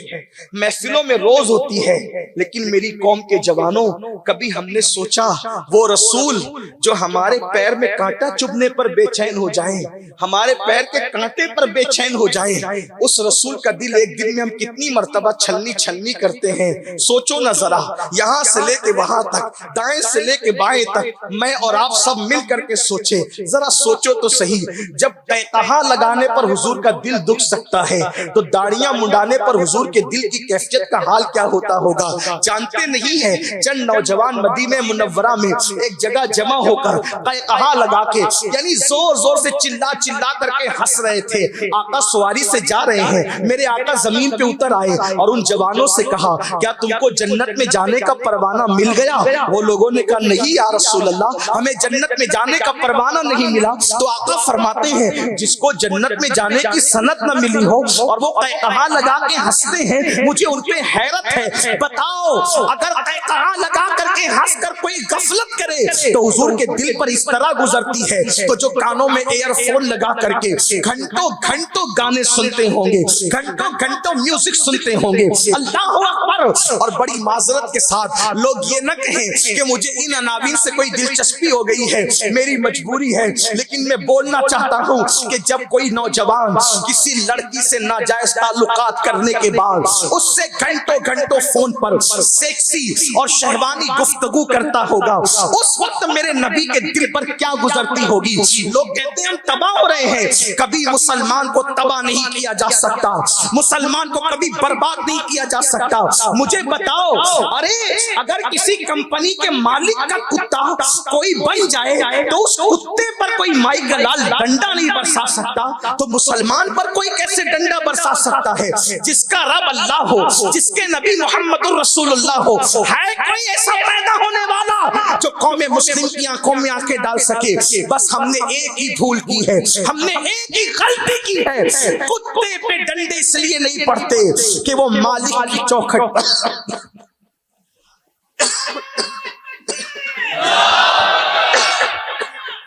محفلوں میں روز ہوتی ہے، لیکن میری قوم کے جوانوں، کبھی ہم نے سوچا وہ رسول جو ہمارے پیر میں کانٹا چبھنے پر بے چین ہو جائیں، ہمارے پیر کے کانٹے پر بے چین ہو جائیں، اس رسول کا دل ایک دن میں ہم کتنی مرتبہ چھلنی چھلنی کرتے ہیں؟ سوچو نہ ذرا، یہاں سے لے کے وہاں تک، دائیں سے لے کے بائیں تک، میں اور آپ سب مل کر کے سوچے، ذرا سوچو تو صحیح، جب قہقہا لگانے پر حضور کا دل دکھ سکتا ہے تو داڑیاں منڈانے پر حضور کے دل کی کیفیت کا حال کیا ہوتا ہوگا؟ جانتے نہیں ہیں چند نوجوان مدینہ منورہ میں ایک جگہ جمع ہو کر قہقہا لگا کے، یعنی زور زور سے چلا چلا کر کے ہنس رہے تھے۔ آقا سواری سے جا رہے ہیں، میرے آقا زمین پہ اتر آئے اور ان جوانوں سے کہا، کیا تم کو جنت میں جانے کا پروانہ مل گیا؟ وہ لوگوں نے کہا، نہیں یا رسول اللہ، ہمیں جنت میں جانے کا پروانہ نہیں ملا۔ تو آقا فرماتے ہیں، جس کو جنت میں جانے کی سند نہ ملی ہو اور وہ قہقہا لگا کے ہنستے ہیں، مجھے ان پہ حیرت ہے۔ بتاؤ، اگر قہقہا لگا کر کے ہنس کر کوئی غفلت کرے تو حضور کے دل پر اس طرح گزرتی ہے، تو جو کانوں میں ایئر فون لگا کر کے گھنٹوں گھنٹوں گانے سنتے ہوں گے، گھنٹوں گھنٹوں میوزک سنتے ہوں گے، اللہ اکبر۔ اور بڑی معذرت کے ساتھ لوگ یہ نہ کہیں کہ مجھے ان عناوین سے کوئی دلچسپی ہو گئی ہے، میری مجبوری ہے، لیکن میں بولنا چاہتا ہوں کہ جب کوئی نوجوان کسی لڑکی سے ناجائز تعلقات کرنے کے بعد اس سے گھنٹوں گھنٹوں فون پر سیکسی اور شہوانی گفتگو کرتا ہوگا، اس وقت میرے نبی کے دل پر کیا گزرتی ہوگی؟ لوگ کہتے ہیں ہم تباہ ہو رہے ہیں، کبھی مسلمان کو تباہ نہیں کیا جا سکتا، مسلمان کو کبھی برباد نہیں کیا جا سکتا۔ مجھے بتاؤ، ارے اگر کسی کمپنی کے مالک کا کتا کوئی بن جائے تو اس کتے پر کوئی مائی کا لال ڈنڈا نہیں برسا سکتا، تو مسلمان پر کوئی کیسے ڈنڈا برسا سکتا ہے؟ جس کا رب اللہ ہو، جس کے نبی محمد الرسول اللہ ہو، ہے کوئی ایسا پیدا ہونے والا جو قوم مسلم کی آنکھوں میں آنکھیں ڈال سکے؟ بس ہم نے ایک ہی بھول کی ہے، ہم نے ایک ہی غلطی کی ہے، کتے پہ ڈنڈے اس لیے نہیں پڑتے کہ وہ مالک کی چوکھٹ پر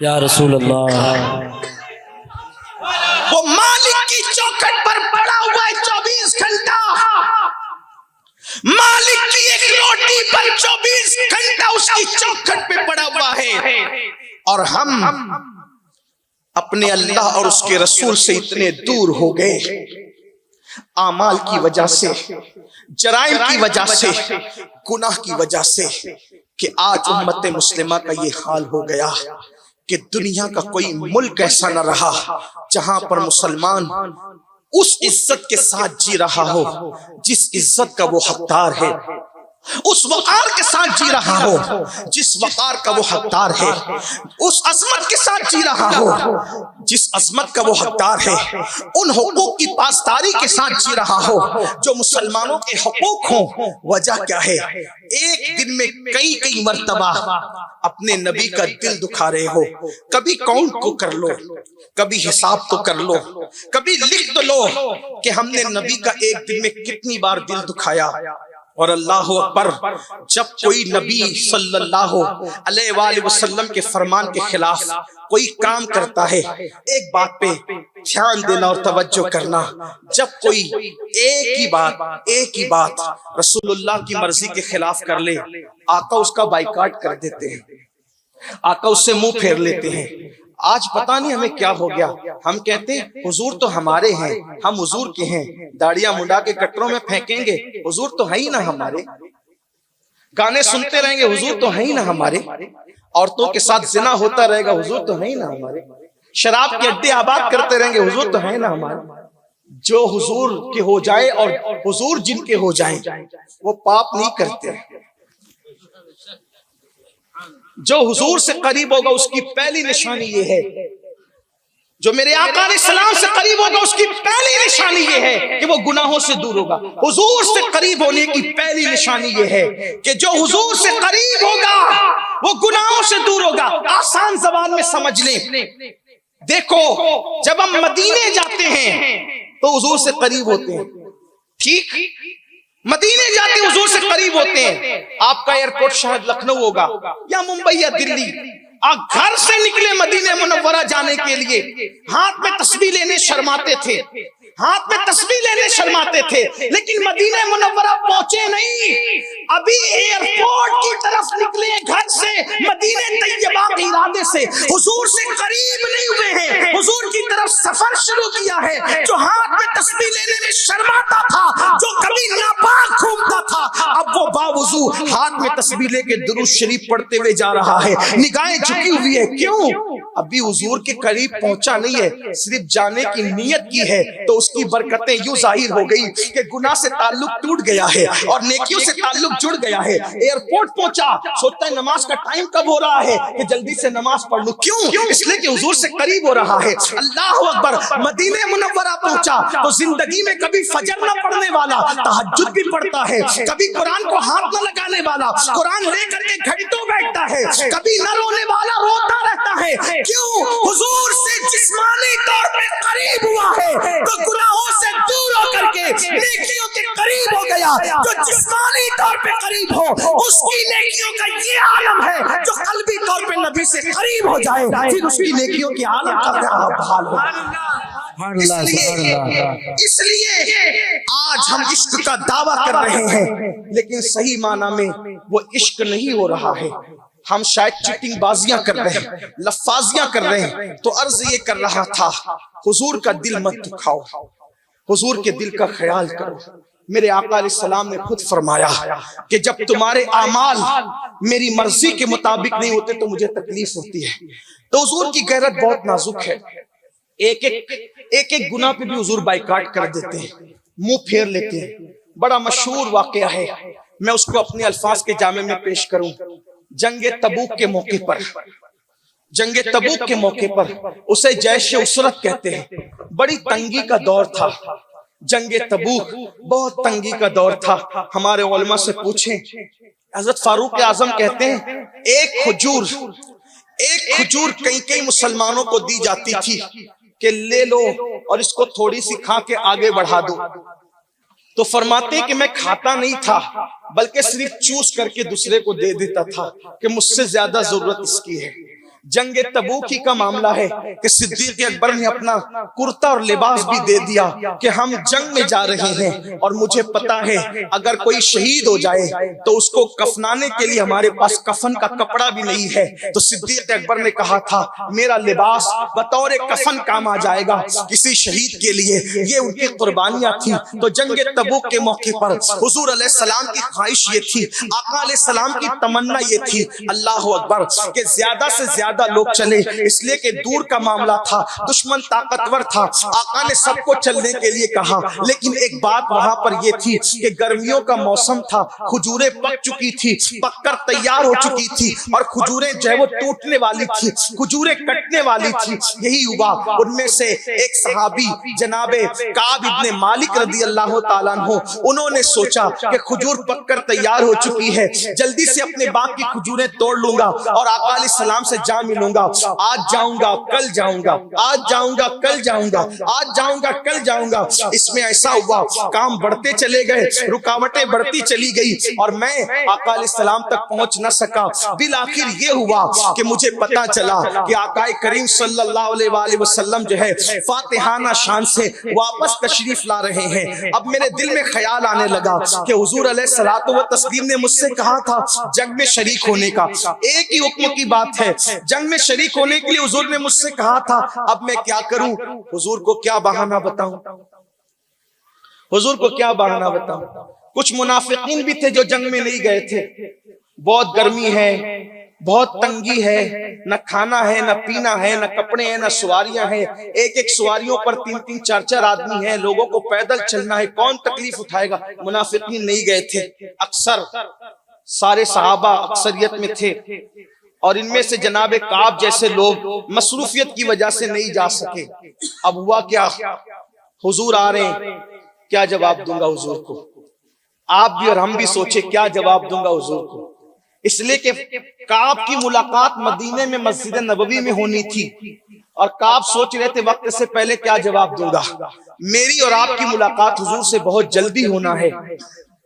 یا رسول اللہ، وہ مالک کی چوکھٹ پر پڑا ہوا ہے 24 گھنٹہ، مالک کی ایک روٹی پر 24 گھنٹہ اس کی چوکھٹ پہ پڑا ہوا ہے، اور ہم اپنے اللہ اور اس کے رسول سے اتنے دور ہو گئے، اعمال کی وجہ سے، جرائم کی وجہ سے، گناہ کی وجہ سے، کہ آج امت مسلمہ کا یہ حال ہو گیا کہ دنیا کا کوئی ملک ایسا نہ رہا جہاں پر مسلمان اس عزت کے ساتھ جی رہا ہو جس عزت کا وہ حقدار ہے۔ اس وقار کے ساتھ جی رہا ہو جس وقار کا وہ حقدار ہے، اس عظمت کے ساتھ جی رہا ہو جس عظمت کا وہ حقدار ہے، ان حقوق کی پاسداری کے ساتھ جی رہا ہو جو مسلمانوں کے حقوق ہوں۔ وجہ کیا ہے؟ ایک دن میں کئی مرتبہ اپنے نبی کا دل دکھا رہے ہو۔ کبھی کاؤنٹ کو کر لو، کبھی حساب تو کر لو، کبھی لکھ تو لو کہ ہم نے نبی کا ایک دن میں کتنی بار دل دکھایا۔ اور اللہ اکبر، جب کوئی نبی صلی اللہ علیہ وآلہ وسلم کے فرمان کے خلاف کوئی کام کرتا ہے، ایک بات پہ دھیان دینا اور توجہ کرنا، جب کوئی ایک ہی بات رسول اللہ کی مرضی کے خلاف کر لے، آقا اس کا بائیکاٹ کر دیتے ہیں، آقا اس سے منہ پھیر لیتے ہیں۔ آج پتہ نہیں ہمیں کیا ہو گیا، ہم کہتے ہیں حضور تو ہمارے ہیں، ہم حضور کے ہیں، داڑیاں منڈا کے کٹروں میں پھینکیں گے، حضور تو ہے ہی نہ ہمارے، گانے سنتے رہیں گے، حضور تو ہے ہی نہ ہمارے، عورتوں کے ساتھ زنا ہوتا رہے گا، حضور تو ہے ہی نہ ہمارے، شراب کے اڈے آباد کرتے رہیں گے، حضور تو ہے نہ ہمارے۔ جو حضور کے ہو جائے اور حضور جن کے ہو جائیں وہ پاپ نہیں کرتے۔ جو حضور سے قریب ہوگا اس کی پہلی نشانی یہ ہے، جو میرے آقا علیہ السلام سے قریب ہوگا اس کی پہلی نشانی یہ ہے کہ وہ گناہوں سے دور ہوگا۔ حضور سے قریب ہونے کی پہلی نشانی یہ ہے کہ جو حضور سے قریب ہوگا وہ گناہوں سے دور ہوگا۔ آسان زبان میں سمجھ لیں، دیکھو جب ہم مدینے جاتے ہیں تو حضور سے قریب ہوتے ہیں، ٹھیک؟ مدینے جاتے ہیں حضور سے قریب ہوتے ہیں۔ آپ کا ایئرپورٹ شاید لکھنؤ ہوگا یا ممبئی یا دلی، آپ گھر سے نکلے مدینہ منورہ جانے کے لیے، ہاتھ میں تسبیح لینے شرماتے تھے، ہاتھ میں تسبیح لینے شرماتے تھے، لیکن مدینہ منورہ پہنچے نہیں، ابھی ایئرپورٹ کی طرف نکلے گھر سے مدینہ طیبہ کے ارادے سے، حضور سے قریب نہیں ہوئے ہیں، حضور کی طرف سفر شروع کیا ہے۔ جو ہاتھ میں تسبیح لینے میں شرماتا تھا، جو کبھی ناپاک گھومتا تھا، اب وہ باوضو ہاتھ میں تسبیح لے کے درود شریف پڑھتے ہوئے جا رہا ہے، نگاہیں جھکی ہوئی ہے۔ کیوں؟ ابھی حضور کے قریب پہنچا نہیں ہے، صرف جانے کی نیت کی ہے، تو اس کی برکتیں یوں ظاہر ہو گئی کہ گناہ سے تعلق ٹوٹ گیا ہے اور نیکیوں سے تعلق جڑ گیا ہے۔ ایئرپورٹ پہنچا، سوچتا ہے نماز کا ٹائم کب ہو رہا ہے کہ جلدی سے نماز پڑھ لوں، کیوں؟ اس لیے کہ حضور سے قریب ہو رہا ہے۔ اللہ اکبر، مدینہ منورہ پہنچا تو زندگی میں کبھی فجر نہ پڑھنے والا تہجد بھی پڑھتا ہے، کبھی قرآن کو ہاتھ نہ لگانے والا قرآن لے کر کے گھنٹوں بیٹھتا ہے، کبھی نہ رونے والا روتا رہتا ہے۔ کیوں؟ حضور سے جسمانی طور پہ قریب ہوا ہے تو گناہوں سے دور ہو کر کے نیکیوں کے قریب ہو گیا۔ جو جسمانی طور پہ قریب ہو اس کی نیکیوں کا یہ عالم ہے، جو قلبی طور پہ نبی سے قریب ہو جائے پھر اس کی نیکیوں کے عالم کا کیا حال ہو۔ اس لیے آج ہم عشق کا دعویٰ کر رہے ہیں، لیکن صحیح معنی میں وہ عشق نہیں ہو رہا ہے، ہم شاید چیٹنگ بازیاں کر رہے ہیں، لفاظیاں کر رہے ہیں۔ تو عرض یہ کر رہا تھا، حضور کا دل مت دکھاؤ، حضور کے دل کا خیال کرو۔ میرے آقا علیہ السلام نے خود فرمایا کہ جب تمہارے اعمال میری مرضی کے مطابق نہیں ہوتے تو مجھے تکلیف ہوتی ہے۔ تو حضور کی غیرت بہت نازک ہے، ایک گناہ پہ بھی حضور بائیکاٹ کر دیتے ہیں، منہ پھیر لیتے ہیں۔ بڑا مشہور واقعہ ہے، میں اس کو اپنے الفاظ کے جامع میں پیش کروں۔ جنگ تبوک کے موقع پر اسے جیش اسرت کہتے ہیں، بڑی تنگی کا دور تھا۔ جنگ تبوک بہت تنگی کا دور تھا۔ ہمارے علماء سے پوچھیں، حضرت فاروق اعظم کہتے ہیں ایک کھجور کئی مسلمانوں کو دی جاتی تھی کہ لے لو اور اس کو تھوڑی سی کھا کے آگے بڑھا دو، تو فرماتے کہ میں کھاتا نہیں تھا بلکہ صرف چوس کر کے دوسرے کو دے دیتا تھا کہ مجھ سے زیادہ ضرورت اس کی ہے۔ جنگ تبوک ہی کا معاملہ ہے کہ صدیق اکبر نے اپنا کرتا اور لباس بھی دے دیا کہ ہم جنگ میں جا رہے ہیں اور مجھے پتا ہے اگر کوئی شہید ہو جائے تو اس کو کفنانے کے لیے ہمارے پاس کفن کا کپڑا بھی نہیں ہے۔ تو صدیق اکبر نے کہا تھا میرا لباس بطور کفن کام آ جائے گا کسی شہید کے لیے، یہ ان کی قربانیاں تھیں۔ تو جنگ تبوک کے موقع پر حضور علیہ السلام کی خواہش یہ تھی، آقا علیہ السلام کی تمنا یہ تھی، اللہ اکبر، کہ زیادہ سے زیادہ زیادہ لوگ چلے، اس لیے کہ دور کا معاملہ تھا، دشمن طاقتور تھا، آقا نے سب کو چلنے کے لیے کہا، لیکن ایک بات وہاں پر یہ تھی کہ گرمیوں کا موسم تھا، کھجوریں پک چکی تھی، پک کر تیار ہو چکی تھی، اور کھجوریں جو ہے وہ ٹوٹنے والی تھی، کھجوریں کٹنے والی تھی۔ یہی ہوا، ان میں سے ایک صحابی جناب کعب ابن مالک رضی اللہ تعالیٰ عنہ، انہوں نے سوچا کہ کھجور پک کر تیار ہو چکی ہے، جلدی سے اپنے باغ کی کھجوریں توڑ لوں گا اور آقا علیہ السلام سے جا ملوں گا، آج جاؤں گا کل جاؤں گا، آج جاؤں گا کل جاؤں گا، آج جاؤں گا کل جاؤں گا۔ اس میں ایسا ہوا، کام بڑھتے چلے گئے، رکاوٹیں بڑھتی چلی گئی، اور میں آقا علیہ السلام تک پہنچ نہ سکا۔ بالآخر یہ ہوا کہ مجھے پتا چلا کہ آقا کریم صلی اللہ علیہ وآلہ وسلم جو ہے فاتحانہ شان سے واپس تشریف لا رہے ہیں۔ اب میرے دل میں خیال آنے لگا کہ حضور علیہ الصلوۃ والتسلیم نے مجھ سے کہا تھا جنگ میں شریک ہونے کا، ایک ہی حکم کی بات ہے، جنگ میں شریک ہونے کے لیے حضور نے مجھ سے کہا تھا، اب میں کیا کروں؟ حضور کو کیا بہانہ بتاؤں؟ حضور کو کیا بہانہ بتاؤں؟ کچھ منافقین بھی تھے جو جنگ میں نہیں گئے تھے، بہت گرمی ہے، بہت تنگی ہے، نہ کھانا ہے، نہ پینا ہے، نہ کپڑے ہیں، نہ سواریاں ہیں، ایک ایک سواریوں پر 3 4 آدمی ہیں، لوگوں کو پیدل چلنا ہے، کون تکلیف اٹھائے گا؟ منافقین نہیں گئے تھے، اکثر سارے صحابہ اکثریت میں تھے، اور ان میں سے جناب کعب جیسے لوگ مصروفیت کی وجہ سے نہیں جا سکے۔ اب ہوا کیا، حضور آ رہے ہیں، کیا جواب دوں گا حضور کو؟ آپ بھی اور ہم بھی سوچے کیا جواب دوں گا حضور کو، اس لیے کہ کعب کی ملاقات مدینے میں مسجد نبوی میں ہونی تھی، اور کعب سوچ رہے تھے وقت سے پہلے کیا جواب دوں گا۔ میری اور آپ کی ملاقات حضور سے بہت جلدی ہونا ہے،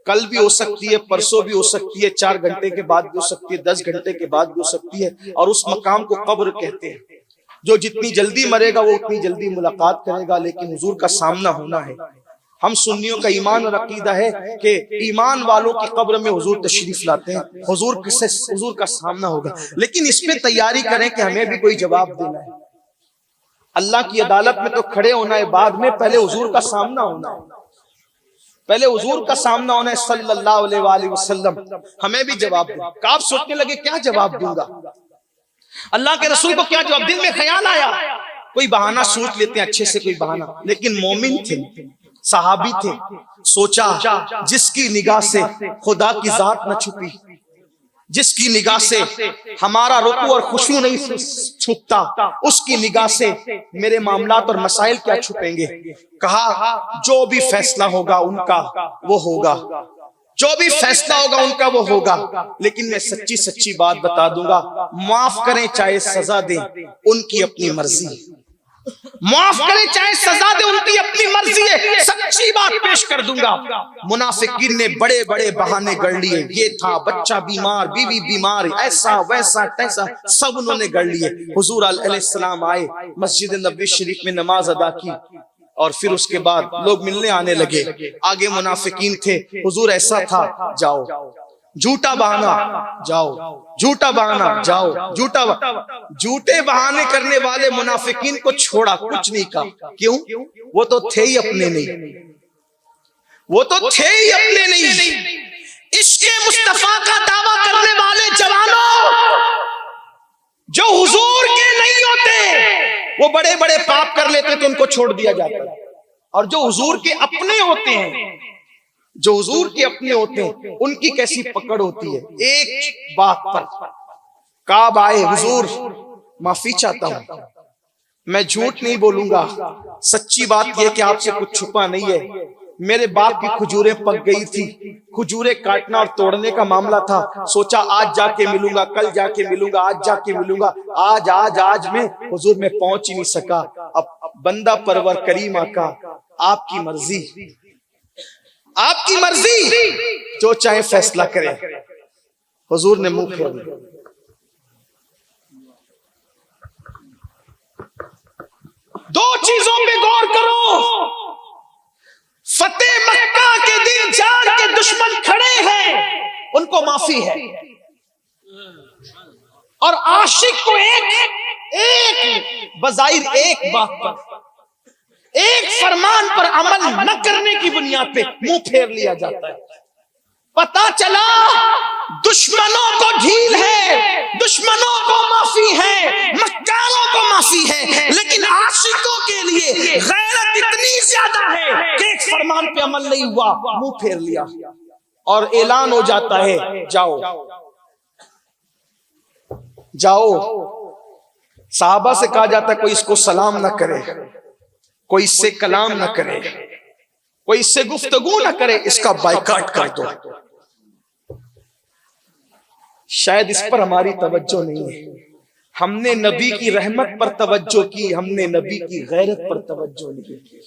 کل بھی ہو سکتی ہے، پرسوں بھی ہو سکتی ہے، 4 گھنٹے کے بعد بھی ہو سکتی ہے، 10 گھنٹے کے بعد بھی ہو سکتی ہے، اور اس مقام کو قبر کہتے ہیں۔ جو جتنی جلدی مرے گا وہ اتنی جلدی ملاقات کرے گا، لیکن حضور کا سامنا ہونا ہے۔ ہم سنیوں کا ایمان اور عقیدہ ہے کہ ایمان والوں کی قبر میں حضور تشریف لاتے ہیں، حضور کا سامنا ہوگا، لیکن اس پہ تیاری کریں کہ ہمیں بھی کوئی جواب دینا ہے۔ اللہ کی عدالت میں تو کھڑے ہونا ہے بعد میں، پہلے حضور کا سامنا ہونا ہے، پہلے حضور کا سامنا ہونا ہے صلی اللہ علیہ وآلہ وسلم، ہمیں بھی جواب دیں۔ کعب سوچنے لگے کیا جواب دوں گا، اللہ کے رسول کو کیا جواب؟ دل میں خیال آیا کوئی بہانہ سوچ لیتے ہیں، اچھے سے کوئی بہانہ، لیکن مومن تھے، صحابی تھے، سوچا جس کی نگاہ سے خدا کی ذات نہ چھپی، جس کی نگاہ سے ہمارا رکوع اور خشوع نہیں چھپتا، اس کی نگاہ سے میرے معاملات اور مسائل کیا چھپیں گے؟ کہا جو بھی فیصلہ ہوگا ان کا وہ ہوگا، جو بھی فیصلہ ہوگا ان کا وہ ہوگا، لیکن میں سچی بات بتا دوں گا، معاف کریں چاہے سزا دیں، ان کی اپنی مرضی، معاف کریں چاہے سزا دیں ان کی اپنی مرضی ہے، سچی بات پیش کر دوں گا۔ منافقین نے بڑے بڑے بہانے گڑ لیے، یہ تھا بچہ بیمار، بیوی بیمار، ایسا ویسا تیسا، سب انہوں نے گڑ لیے۔ حضور علیہ السلام آئے، مسجد نبوی شریف میں نماز ادا کی، اور پھر اس کے بعد لوگ ملنے آنے لگے، آگے منافقین تھے، حضور ایسا تھا، جاؤ جھوٹا بہانہ، جاؤ جھوٹا بہانہ، جاؤ جھوٹے بہانے کرنے والے منافقین کو چھوڑا، کچھ نہیں کہا، کیوں؟ وہ تو تھے ہی اپنے نہیں، وہ تو تھے ہی اپنے نہیں۔ عشق مصطفیٰ کا دعویٰ کرنے والے جوانوں جو حضور کے نہیں ہوتے، وہ بڑے بڑے پاپ کر لیتے تو ان کو چھوڑ دیا جاتا ہے، اور جو حضور کے اپنے ہوتے ہیں، جو حضور کے اپنے ہوتے ہیں، ان کی کیسی پکڑ ہوتی ہے۔ ایک بات پر کعب آئے، حضور معافی چاہتا ہوں، میں جھوٹ نہیں بولوں گا، سچی بات یہ کہ آپ سے کچھ چھپا نہیں ہے، میرے باپ کی کھجوریں پک گئی تھی، کھجوریں کاٹنا اور توڑنے کا معاملہ تھا، سوچا آج جا کے ملوں گا، کل جا کے ملوں گا، آج جا کے ملوں گا، آج میں حضور میں پہنچ ہی نہیں سکا۔ اب بندہ پرور کریم آقا، آپ کی مرضی، آپ کی مرضی، جو چاہے فیصلہ کرے۔ حضور نے منہ پھیر لیا۔ دو چیزوں پہ غور کرو، فتح مکہ کے دن جان کے دشمن کھڑے ہیں، ان کو معافی ہے، اور عاشق کو ایک بظاہر ایک بات پر، ایک فرمان پر عمل نہ کرنے کی بنیاد پہ منہ پھیر لیا جاتا ہے۔ پتا چلا دشمنوں کو ڈھیل ہے، دشمنوں کو معافی ہے، مکاروں کو معافی ہے، لیکن عاشقوں کے لیے غیرت اتنی زیادہ ہے کہ ایک فرمان پہ عمل نہیں ہوا، منہ پھیر لیا اور اعلان ہو جاتا ہے جاؤ جاؤ۔ صحابہ سے کہا جاتا ہے کوئی اس کو سلام نہ کرے، کوئی اس سے کلام نہ کرے، کوئی اس سے گفتگو نہ کرے، اس کا بائیکاٹ کر دو۔ شاید اس پر ہماری توجہ نہیں ہے، ہم نے نبی کی رحمت پر توجہ کی، ہم نے نبی کی غیرت پر توجہ نہیں کی۔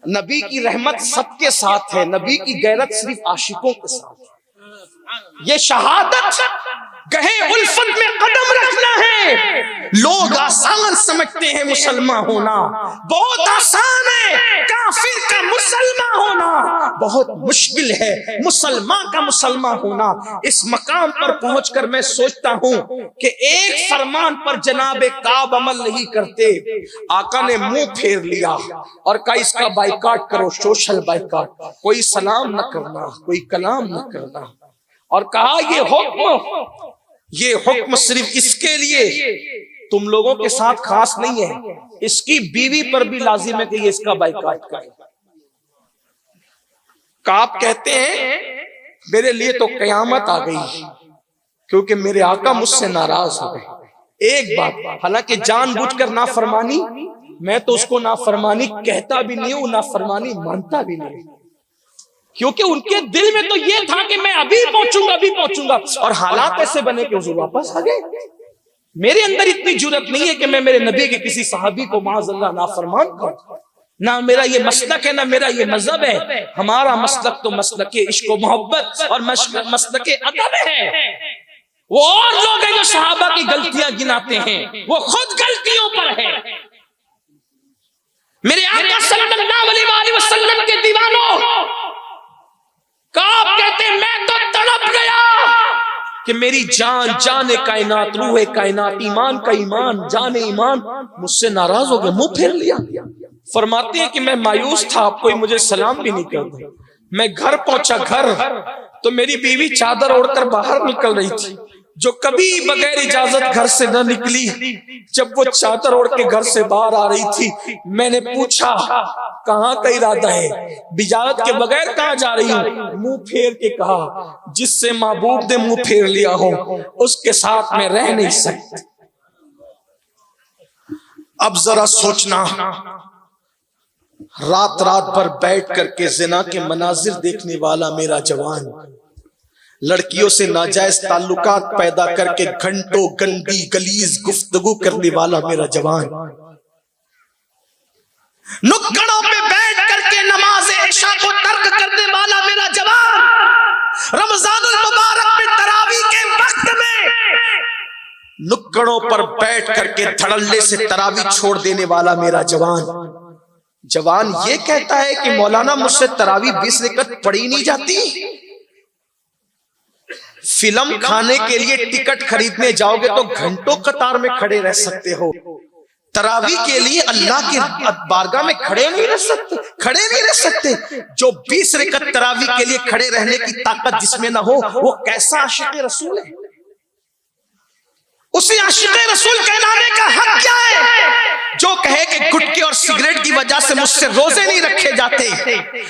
نبی کی رحمت سب کے ساتھ ہے، نبی کی غیرت صرف عاشقوں کے ساتھ ہے۔ یہ شہادت کہیں الفت میں قدم رکھنا ہے۔ لوگ آسان سمجھتے ہیں مسلمان ہونا، بہت آسان ہے کافر کا مسلمان ہونا، بہت مشکل ہے مسلمان کا مسلمان ہونا۔ اس مقام پر پہنچ کر میں سوچتا ہوں کہ ایک فرمان پر جناب کعب عمل نہیں کرتے، آقا نے منہ پھیر لیا اور کہا اس کا بائیکاٹ کرو، سوشل بائیکاٹ، کوئی سلام نہ کرنا، کوئی کلام نہ کرنا، اور کہا یہ حکم صرف اس کے لیے تم لوگوں کے ساتھ خاص نہیں ہے، اس کی بیوی پر بھی لازم ہے کہ یہ اس کا بائیکاٹ کرے۔ کعب کہتے ہیں میرے لیے تو قیامت آ گئی کیونکہ میرے آقا مجھ سے ناراض ہو گئے۔ ایک بات، حالانکہ جان بوجھ کر نافرمانی، میں تو اس کو نافرمانی کہتا بھی نہیں ہوں، نافرمانی مانتا بھی نہیں، کیونکہ ان کے دل میں تو یہ تھا کہ میں ابھی پہنچوں گا، اور حالات ایسے بنے کہ حضور واپس آ گئے۔ میرے اندر اتنی جرأت نہیں ہے کہ میں میرے نبی کے کسی صحابی کو معاذ اللہ نافرمان کروں، نہ میرا یہ مسلک ہے، نہ میرا یہ مذہب ہے۔ ہمارا مسلک تو مسلک عشق و محبت اور مسلک ادب ہے۔ وہ اور لوگ ہیں جو صحابہ کی غلطیاں گناتے ہیں، وہ خود غلطیوں پر ہے۔ میرے آقا صلی اللہ علیہ وسلم کے دیوانوں، کعب کہتے ہیں میں تو تڑپ گیا کہ میری جان، جان کائنات، روح کائنات، ایمان کا ایمان، جان ایمان مجھ سے ناراض ہو گیا، منہ پھیر لیا۔ فرماتے ہیں کہ میں مایوس تھا، اب کوئی مجھے سلام بھی نہیں کرتا۔ میں گھر پہنچا، گھر تو میری بیوی چادر اوڑھ کر باہر نکل رہی تھی، جو کبھی بغیر اجازت گھر سے نہ نکلی۔ جب وہ چادر اوڑھ کے گھر سے باہر آ رہی تھی، میں نے پوچھا کہاں کا ارادہ ہے، اجازت کے بغیر کہاں جا رہی ہوں؟ منہ پھیر کے کہا جس سے محبوب نے منہ پھیر لیا ہو اس کے ساتھ میں رہ نہیں سکتا۔ اب ذرا سوچنا، رات رات بھر بیٹھ کر کے زنا کے مناظر دیکھنے والا میرا جوان، لڑکیوں سے ناجائز تعلقات پیدا کر کے گھنٹوں گندی غلیظ گفتگو کرنے والا میرا جوان، نکڑوں پہ بیٹھ کر کے نماز عشاء کو ترک کرنے والا میرا جوان، رمضان المبارک میں تراویح کے وقت میں نکڑوں پر بیٹھ کر کے دھڑلے سے تراویح چھوڑ دینے والا میرا جوان یہ کہتا ہے کہ مولانا مجھ سے تراویح 20 رکعت پڑھی نہیں جاتی۔ فلم کھانے کے لیے ٹکٹ خریدنے جاؤ گے تو گھنٹوں قطار میں کھڑے رہ سکتے ہو، تراویح کے لیے اللہ کی بارگاہ میں کھڑے نہیں رہ سکتے۔ جو 20 رکعت تراویح کے لیے کھڑے رہنے کی طاقت جس میں نہ ہو وہ کیسا عاشق رسول ہے؟ اسے عاشق رسول کہلانے کا حق کیا ہے؟ جو کہے کہ گٹکے اور سگریٹ کی وجہ سے مجھ سے روزے نہیں رکھے جاتے،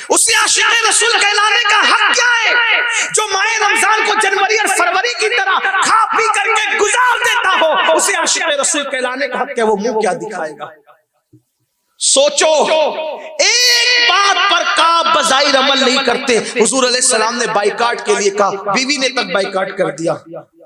اسے عاشق رسول کہلانے کا حق کیا ہے؟ جو ماہ رمضان کو جنوری اور فروری کی طرح کھا پی کر کے گزار دیتا ہو، اسے عاشق رسول کہلانے کا حق کیا؟ وہ منہ کیا دکھائے گا؟ سوچو، ایک بات پر کعب بظاہر عمل نہیں کرتے۔ حضور علیہ السلام نے بائیکاٹ کے لیے کہا، بیوی نے تک بائیکاٹ کر دیا۔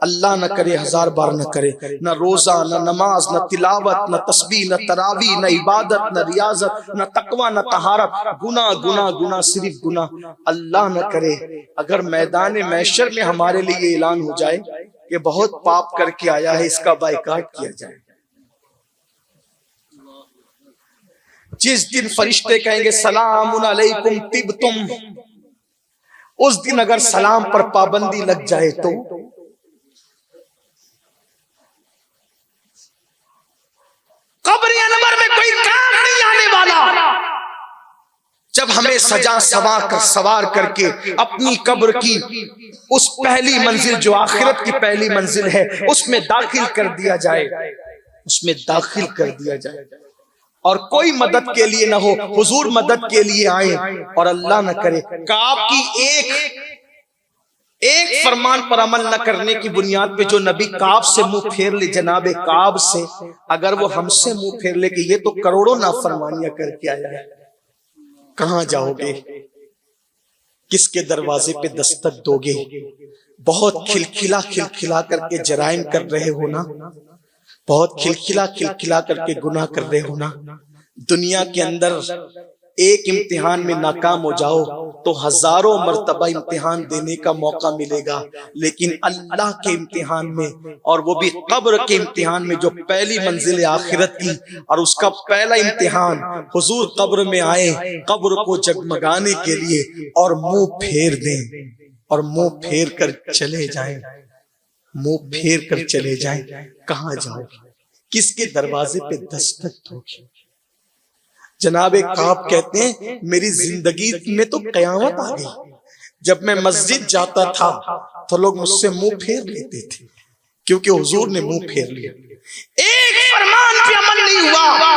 اللہ نہ کرے، 1000 بار نہ کرے، نہ روزہ، نہ نماز، نہ تلاوت، نہ تسبیح، نہ تراویح، نہ عبادت، نہ ریاضت، نہ تقوی، نہ طہارت، گناہ گناہ گناہ، صرف گناہ۔ اللہ نہ کرے اگر میدان محشر میں ہمارے لیے یہ اعلان ہو جائے کہ بہت پاپ کر کے آیا ہے، اس کا بائیکاٹ کیا جائے۔ جس دن فرشتے کہیں گے سلام علیکم طبتم، اس دن اگر سلام پر پابندی لگ جائے تو قبر انور میں کوئی کام نہیں آنے والا۔ جب ہمیں سجا سوار کر کے اپنی قبر کی اس پہلی منزل جو آخرت کی پہلی منزل ہے اس میں داخل کر دیا جائے، اس میں داخل کر دیا جائے، اور کوئی مدد کے لیے نہ ہو، حضور مدد کے لیے آئیں، اور اللہ نہ کرے کعب کی ایک فرمان پر عمل نہ کرنے کی بنیاد پہ جو نبی کعب سے منہ پھیر لے، جناب کعب سے، اگر وہ ہم سے منہ پھیر لے کہ یہ تو کروڑوں نافرمانیاں کر کے آیا ہے، کہاں جاؤ گے؟ کس کے دروازے پہ دستک دو گے؟ بہت کھلکھلا کر کے جرائم کر رہے ہو نا، بہت کھلکھلا کر کے گناہ کر رہے ہو نا۔ دنیا کے اندر ایک امتحان میں ناکام ہو جاؤ تو ہزاروں مرتبہ امتحان دینے کا موقع ملے گا، لیکن اللہ کے امتحان میں، اور وہ بھی قبر کے امتحان میں، جو پہلی منزل آخرت کی اور اس کا پہلا امتحان، حضور قبر میں آئے قبر کو جگمگانے کے لیے اور منہ پھیر دیں اور منہ پھیر کر چلے جائیں، منہ پھیر کر چلے جائیں، کہاں جاؤ گے؟ کس کے دروازے پہ دستک دو گے؟ جناب کعب کہتے ہیں میری زندگی میں تو قیامت آ گئی، جب میں مسجد جاتا تھا تو لوگ مجھ سے منہ پھیر لیتے تھے کیونکہ حضور نے منہ پھیر لیا، ایک فرمان پہ عمل نہیں ہوا،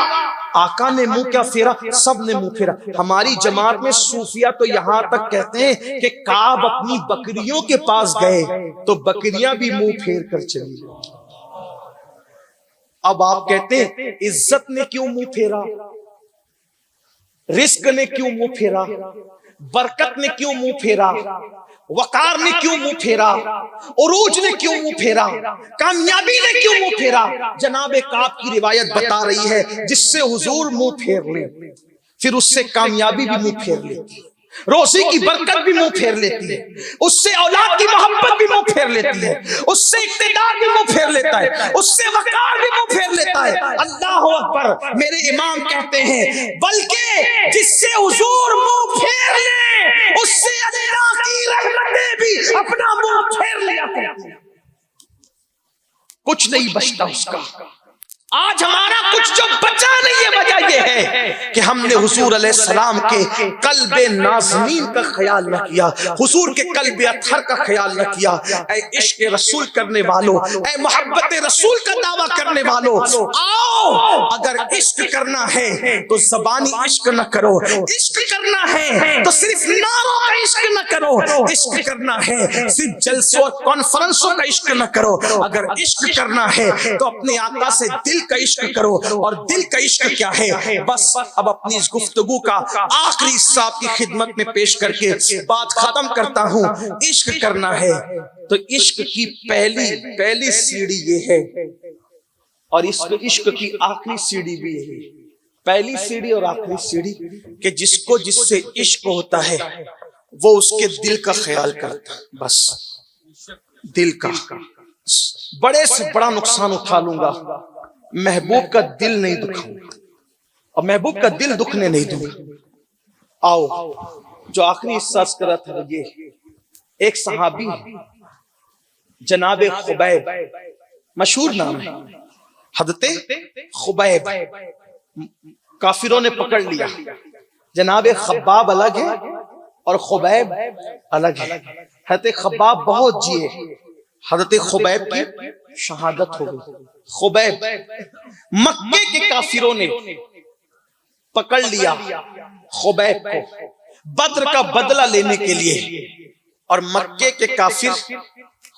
آقا نے منہ کیا پھیرا؟ سب نے منہ پھیرا۔ ہماری جماعت میں صوفیہ تو یہاں تک کہتے ہیں کہ کعب اپنی بکریوں کے پاس گئے تو بکریاں بھی منہ پھیر کر چلی۔ اب آپ کہتے ہیں عزت نے کیوں منہ پھیرا، رزق نے کیوں منہ پھیرا، برکت نے کیوں منہ پھیرا، وقار نے کیوں منہ پھیرا، عروج نے کیوں منہ پھیرا، کامیابی نے کیوں منہ پھیرا؟ جناب کعب کی روایت بتا رہی ہے جس سے حضور منہ پھیر لیں پھر اس سے کامیابی بھی منہ پھیر لیتی ہے، روزی کی برکت بھی منہ پھیر لیتی ہے، اس سے اولاد کی محبت بھی منہ پھیر لیتی ہے، اس سے اقتدار بھی منہ پھیر لیتا ہے، اس سے وقار بھی منہ پھیر لیتا ہے۔ اللہ اکبر! میرے امام کہتے ہیں بلکہ جس سے حضور منہ پھیر لے اس سے اللہ کی رحمتیں بھی اپنا منہ پھیر لیا کرتی ہیں، کچھ نہیں بچتا اس کا۔ آج ہمارا کچھ جو بچا نہیں ہے، وجہ یہ ہے کہ ہم نے حضور علیہ السلام کے قلب نازنین کا خیال نہ کیا، حضور کے قلب اطہر کا خیال نہ کیا۔ اے عشق رسول کرنے والوں، اے محبت رسول کا دعویٰ کرنے والوں، آؤ اگر عشق کرنا ہے تو زبانی عشق نہ کرو، عشق کرنا ہے تو صرف نعروں کا عشق نہ کرو، عشق کرنا ہے صرف جلسوں اور کانفرنسوں کا عشق نہ کرو، اگر عشق کرنا ہے تو اپنے آقا سے دل کا عشق کرو۔ اور دل کا عشق کیا ہے؟ بس اب اپنی اس گفتگو کا آخری حصہ آپ کی خدمت میں پیش کر کے بات ختم کرتا ہوں۔ عشق کرنا ہے تو عشق کی پہلی سیڑھی یہ ہے، اور اس عشق کی آخری سیڑھی بھی یہی ہے، پہلی سیڑھی اور آخری سیڑھی، کہ جس سے عشق ہوتا ہے وہ اس کے دل کا خیال کرتا ہے، بس دل کا۔ بڑے سے بڑا نقصان اٹھا لوں گا، محبوب کا دل نہیں دکھاؤں گا، اور محبوب کا دل دکھنے نہیں دوں گا۔ آؤ جو آخری حصہ کرا تھا، یہ ایک صحابی جناب خبیب، مشہور نام ہے حضرت خبیب، کافروں نے پکڑ لیا، جناب خباب الگ ہے اور خبیب الگ ہے۔ حضرت خباب بہت جیے، حضرت خبیب کی شہادت ہو گئی۔ خبیب مکے کے کافروں نے پکڑ لیا خبیب کو بدر کا بدلہ لینے کے لیے، اور مکے کے کافر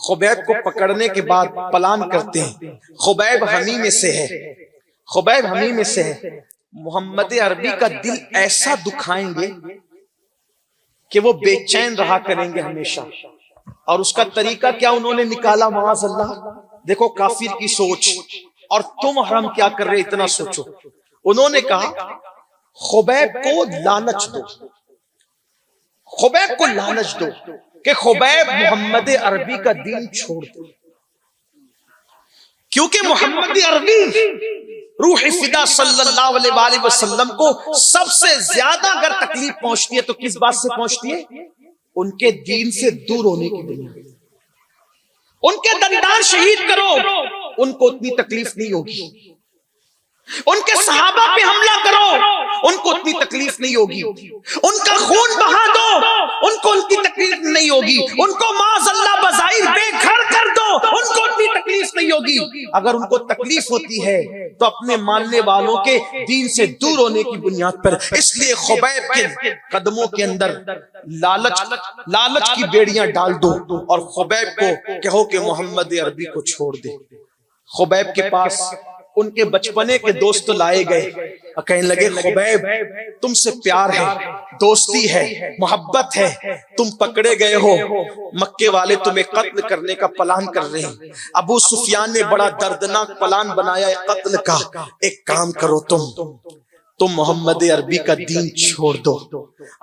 خبیب کو پکڑنے کے بعد پلان کرتے ہیں، خبیب ہمیں میں سے ہے، خبیب ہمیں میں سے ہے، محمد عربی کا دل ایسا دکھائیں گے کہ وہ بے چین رہا کریں گے ہمیشہ۔ اور اس کا طریقہ کیا انہوں نے نکالا؟ معاذ اللہ، دیکھو کافر کی سوچ، اور تم حرم کیا کر رہے اتنا سوچو۔ انہوں نے کہا خبیب کو لالچ دو، خبیب کو لالچ دو کہ خبیب محمد عربی کا دین چھوڑ دے، کیونکہ محمد عربی روح فدا صلی اللہ علیہ وآلہ وسلم کو سب سے زیادہ اگر تکلیف پہنچتی ہے تو کس بات سے پہنچتی ہے؟ ان کے دین سے دور ہونے کی وجہ سے۔ ان کے دندان شہید کرو، ان کو اتنی تکلیف نہیں ہوگی، ان کے صحابہ پہ حملہ کرو، ان کو اتنی تکلیف نہیں ہوگی، ان کا خون بہا دو، ان کو ان کی تکلیف نہیں ہوگی، ان کو معاذ اللہ بظاہر بے گھر کر دو، ان کو اتنی تکلیف نہیں ہوگی۔ اگر ان کو تکلیف ہوتی ہے تو اپنے ماننے والوں کے دین سے دور ہونے کی بنیاد پر۔ اس لیے خبیب کے قدموں کے اندر لالچ کی بیڑیاں ڈال دو اور خبیب کو کہو کہ محمد عربی کو چھوڑ دے۔ خبیب کے پاس ان کے بچپنے کے دوست لائے گئے اور کہنے لگے خبیب تم سے پیار ہے، دوستی ہے، محبت ہے، تم پکڑے گئے ہو، مکے والے تمہیں قتل کرنے کا پلان کر رہے ہیں، ابو سفیان نے بڑا دردناک پلان بنایا ہے قتل کا، ایک کام کرو تم محمد عربی کا دین چھوڑ دو۔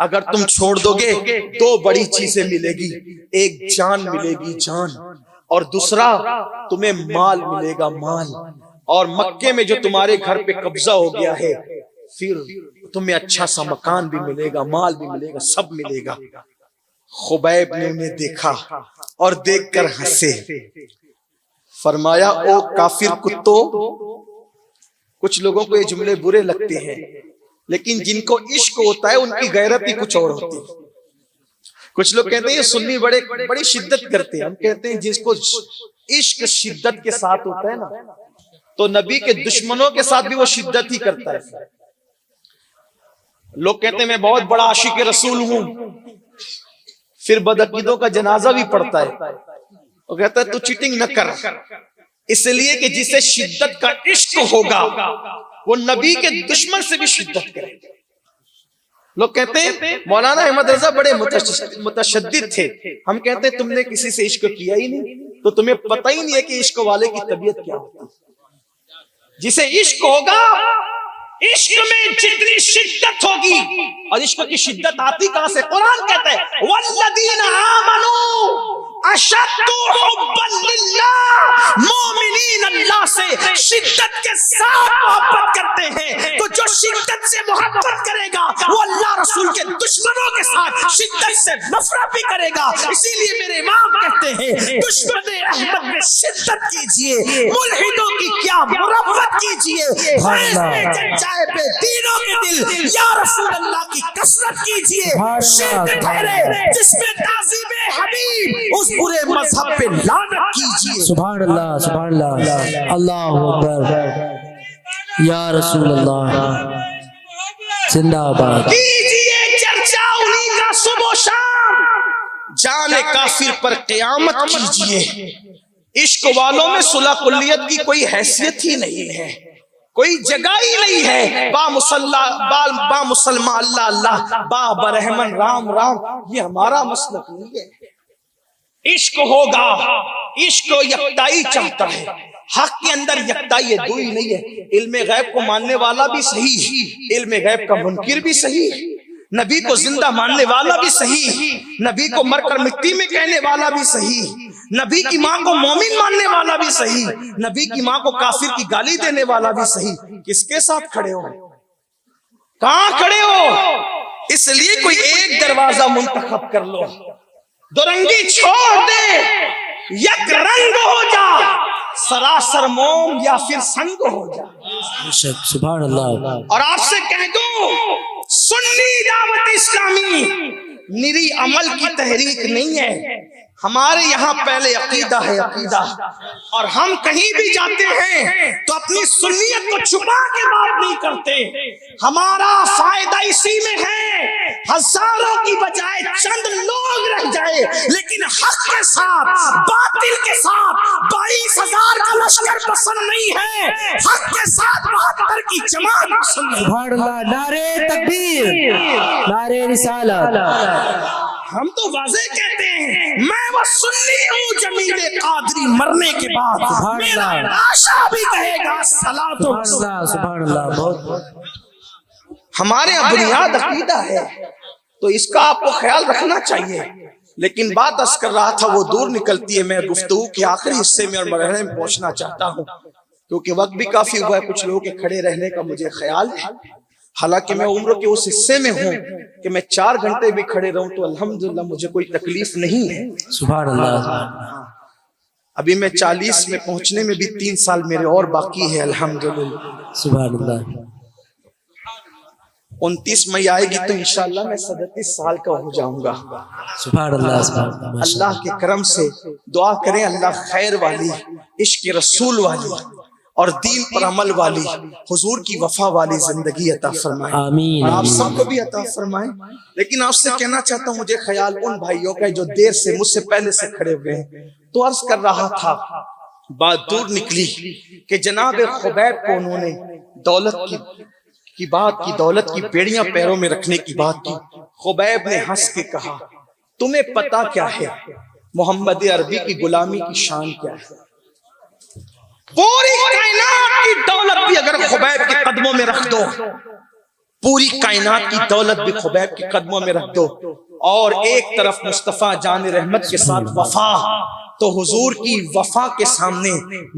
اگر تم چھوڑ دو گے دو بڑی چیزیں ملے گی، ایک جان ملے گی جان، اور دوسرا تمہیں مال ملے گا مال، اور مکے میں جو تمہارے گھر پہ قبضہ ہو گیا ہے پھر تمہیں اچھا سا مکان بھی ملے گا، مال بھی ملے گا، سب ملے گا۔ خبیب نے انہیں دیکھا اور دیکھ کر ہنسے، فرمایا او کافر کتو۔ کچھ لوگوں کو یہ جملے برے لگتے ہیں، لیکن جن کو عشق ہوتا ہے ان کی غیرت ہی کچھ اور ہوتی ہے۔ کچھ لوگ کہتے ہیں یہ سنی بڑی شدت کرتے ہیں، ہم کہتے ہیں جس کو عشق شدت کے ساتھ ہوتا ہے نا تو نبی کے دشمنوں کے ساتھ بھی وہ شدت ہی کرتا ہے۔ لوگ کہتے ہیں میں بہت بڑا عاشق رسول ہوں، پھر بدعقیدوں کا جنازہ بھی پڑھتا ہے، وہ کہتا ہے تو چیٹنگ نہ کر، اس لیے کہ جسے شدت کا عشق ہوگا وہ نبی کے دشمن سے بھی شدت کرے گا۔ لوگ کہتے ہیں مولانا احمد رضا بڑے متشدد تھے، ہم کہتے ہیں تم نے کسی سے عشق کیا ہی نہیں تو تمہیں پتہ ہی نہیں ہے کہ عشق والے کی طبیعت کیا ہوتی ہے۔ جسے عشق ہوگا، عشق میں جتنی شدت ہوگی، اور عشق کی شدت آتی کہاں سے؟ قرآن کہتا ہے والذین آمنوا اشد حبا للہ، مومنین اللہ سے شدت کے ساتھ محبت کرتے ہیں، تو جو شدت سے محبت کرے گا وہ اللہ رسول کے دشمنوں کے ساتھ شدت سے نفرت بھی کرے گا۔ اسی لیے میرے امام کہتے ہیں دشمن احمد میں شدت کیجئے، ملحدوں کی کیا مربت کیجئے، چائے پہ تینوں کے دل یا رسول اللہ کی کثرت کیجئے، شرک ٹھہرے جس میں تعظیم حبیب اس برے مذہب پہ لعنت کیجئے۔ سبحان اللہ سبحان اللہ، اللہ اکبر، یا رسول اللہ زندہ باد۔ کیجئے چرچا انہی کا صبح و شام، جان کافر پر قیامت کیجئے۔ عشق والوں میں صلح کلیت کی کوئی حیثیت ہی نہیں ہے، کوئی جگہ ہی نہیں ہے۔ با مسلمہ اللہ اللہ، با برحمن رام رام، یہ ہمارا مسلک نہیں ہے۔ عشق ہوگا، عشق یکتائی چاہتا ہے، حق کے اندر یکتائی ہے، دوئی نہیں ہے۔ علم غیب کو ماننے والا بھی صحیح، علم غیب کا منکر بھی صحیح، نبی کو زندہ ماننے والا بھی صحیح، نبی کو مر کر مٹی میں کہنے والا بھی صحیح، نبی کی ماں کو مومن ماننے والا بھی صحیح، نبی کی ماں کو کافر کی گالی دینے والا بھی صحیح۔ کس کے ساتھ کھڑے ہو؟ کہاں کھڑے ہو؟ اس لیے کوئی ایک دروازہ منتخب کر لو، دو رنگی چھوڑ دے، یک رنگ ہو جا، سراسر موم یا پھر سنگ ہو جا۔ سبحان اللہ۔ اور آپ سے کہہ دوں سنی دعوت اسلامی نری عمل کی تحریک نہیں ہے، ہمارے یہاں پہلے عقیدہ ہے، عقیدہ، اور ہم کہیں بھی جاتے ہیں تو اپنی سنیت کو چھپا کے بات نہیں کرتے۔ ہمارا فائدہ اسی میں ہے ہزاروں کی بجائے چند لوگ رہ جائے لیکن حق کے ساتھ باطل کے ساتھ 22,000 کا لشکر پسند نہیں ہے، حق کے ساتھ 72 کی جماعت پسند ہے۔ سبحان اللہ، نعرہ تکبیر، نعرہ رسالت۔ ہم تو واضح کہتے ہیں میں وہ سنی ہوں جمیل قادری مرنے کے بعد میرا لاشا بھی کہے گا صلاۃ و سبحان اللہ سبحان اللہ۔ بہت ہمارے یہاں بنیاد عقیدہ ہے تو اس کا آپ کو خیال رکھنا چاہیے، لیکن بات عرض کر رہا تھا وہ دور نکلتی ہے۔ میں گفتگو کے آخری حصے میں اور مرحلے میں پہنچنا چاہتا ہوں کیونکہ وقت بھی کافی ہوا ہے، کچھ لوگوں کے کھڑے رہنے کا مجھے خیال ہے، حالانکہ میں عمر کے اس حصے میں ہوں کہ میں 4 گھنٹے بھی کھڑے رہوں تو الحمدللہ مجھے کوئی تکلیف نہیں ہے۔ سبحان اللہ۔ ابھی میں 40 میں پہنچنے میں بھی 3 سال میرے اور باقی ہے الحمدللہ. سبحان اللہ. 29 مئی آئے گی تو انشاءاللہ میں 37 سال کا ہو جاؤں گا. سبحان اللہ. سبحان اللہ. اللہ کے کرم سے دعا کریں اللہ خیر والی، عشق رسول والی اور دین پر عمل والی، حضور کی وفا والی زندگی عطا فرمائے. آمین. اور آپ سب کو بھی عطا فرمائے. لیکن آپ سے کہنا چاہتا ہوں، مجھے خیال ان بھائیوں کا جو دیر سے مجھ سے پہلے سے کھڑے ہوئے ہیں، تو عرض کر رہا تھا، بات دور نکلی کہ جناب خبیب کو انہوں نے دولت کی بات کی، دولت کی بیڑیاں پیروں میں رکھنے کی بات کی. خبیب نے ہنس کے کہا تمہیں پتا کیا ہے محمد عربی کی غلامی کی شان کیا ہے؟ پوری کائنات کی دولت بھی اگر خبیب کے قدموں میں رکھ دو، پوری کائنات کی دولت بھی خبیب کے قدموں میں رکھ دو، اور ایک طرف مصطفیٰ جان رحمت کے ساتھ وفا، تو حضور کی وفا کے سامنے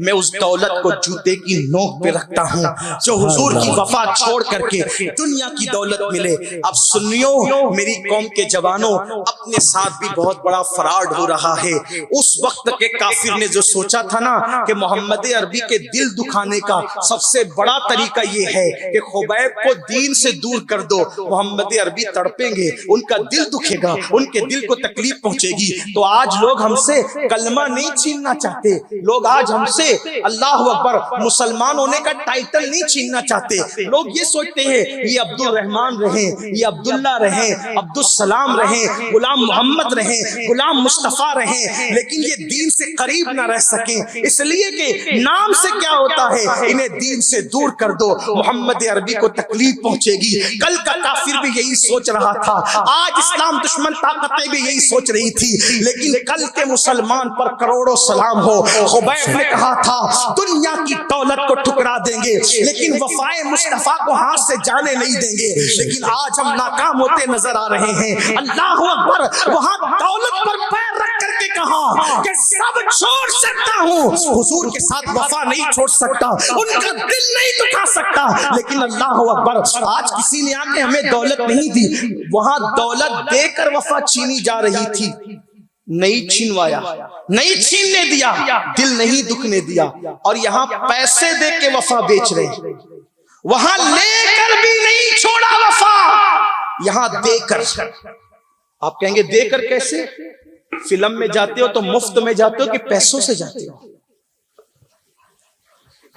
میں اس دولت کو جوتے کی نوک پہ رکھتا ہوں جو حضور کی وفا چھوڑ کر کے دنیا کی دولت ملے. اب سنیو میری قوم کے جوانوں، اپنے ساتھ بھی بہت بڑا فراڈ ہو رہا ہے. اس وقت کے کافر نے جو سوچا تھا نا کہ محمد عربی کے دل دکھانے کا سب سے بڑا طریقہ یہ ہے کہ خبیب کو دین سے دور کر دو، محمد عربی تڑپیں گے، ان کا دل دکھے گا، ان کے دل کو تکلیف پہنچے گی. تو آج لوگ ہم سے کلمہ نہیں چھیننا چاہتے، لوگ آج ہم سے اللہ اکبر مسلمان ہونے کا ٹائٹل نہیں چھیننا چاہتے. لوگ یہ سوچتے ہیں یہ عبد الرحمن رہیں، یہ عبداللہ رہیں، عبد السلام رہیں، غلام محمد رہیں، غلام مصطفیٰ رہیں، لیکن یہ دین سے قریب نہ رہ سکیں، اس لیے کہ نام سے کیا ہوتا ہے، انہیں دین سے دور کر دو، محمد عربی کو تکلیف پہنچے گی. کل کا کافر بھی یہی سوچ رہا تھا، آج اسلام دشمن طاقتیں بھی یہی سوچ رہی تھی، لیکن کل کے مسلمان پر کروڑوں سلام ہو. خبیب نے کہا تھا دنیا کی دولت کو ٹھکرا دیں گے لیکن وفائے مصطفیٰ کو ہاتھ سے جانے نہیں دیں گے. لیکن آج ہم ناکام ہوتے نظر آ رہے ہیں. اللہ اکبر. وہاں دولت پر پیر رکھ کر کے کہا کہ سب چھوڑ سکتا ہوں، حضور کے ساتھ وفا نہیں چھوڑ سکتا، ان کا دل نہیں دکھا سکتا. لیکن اللہ اکبر، آج کسی نے آ کے ہمیں دولت نہیں دی، وہاں دولت دے کر وفا چھینی جا رہی تھی، نہیں چھینوایا، نہیں چھیننے دیا، دل نہیں دکھنے دیا. اور یہاں پیسے دے کے وفا بیچ رہے، وہاں لے کر بھی نہیں چھوڑا وفا، یہاں دے کر. آپ کہیں گے دے کر کیسے؟ فلم میں جاتے ہو تو مفت میں جاتے ہو کہ پیسوں سے جاتے ہو؟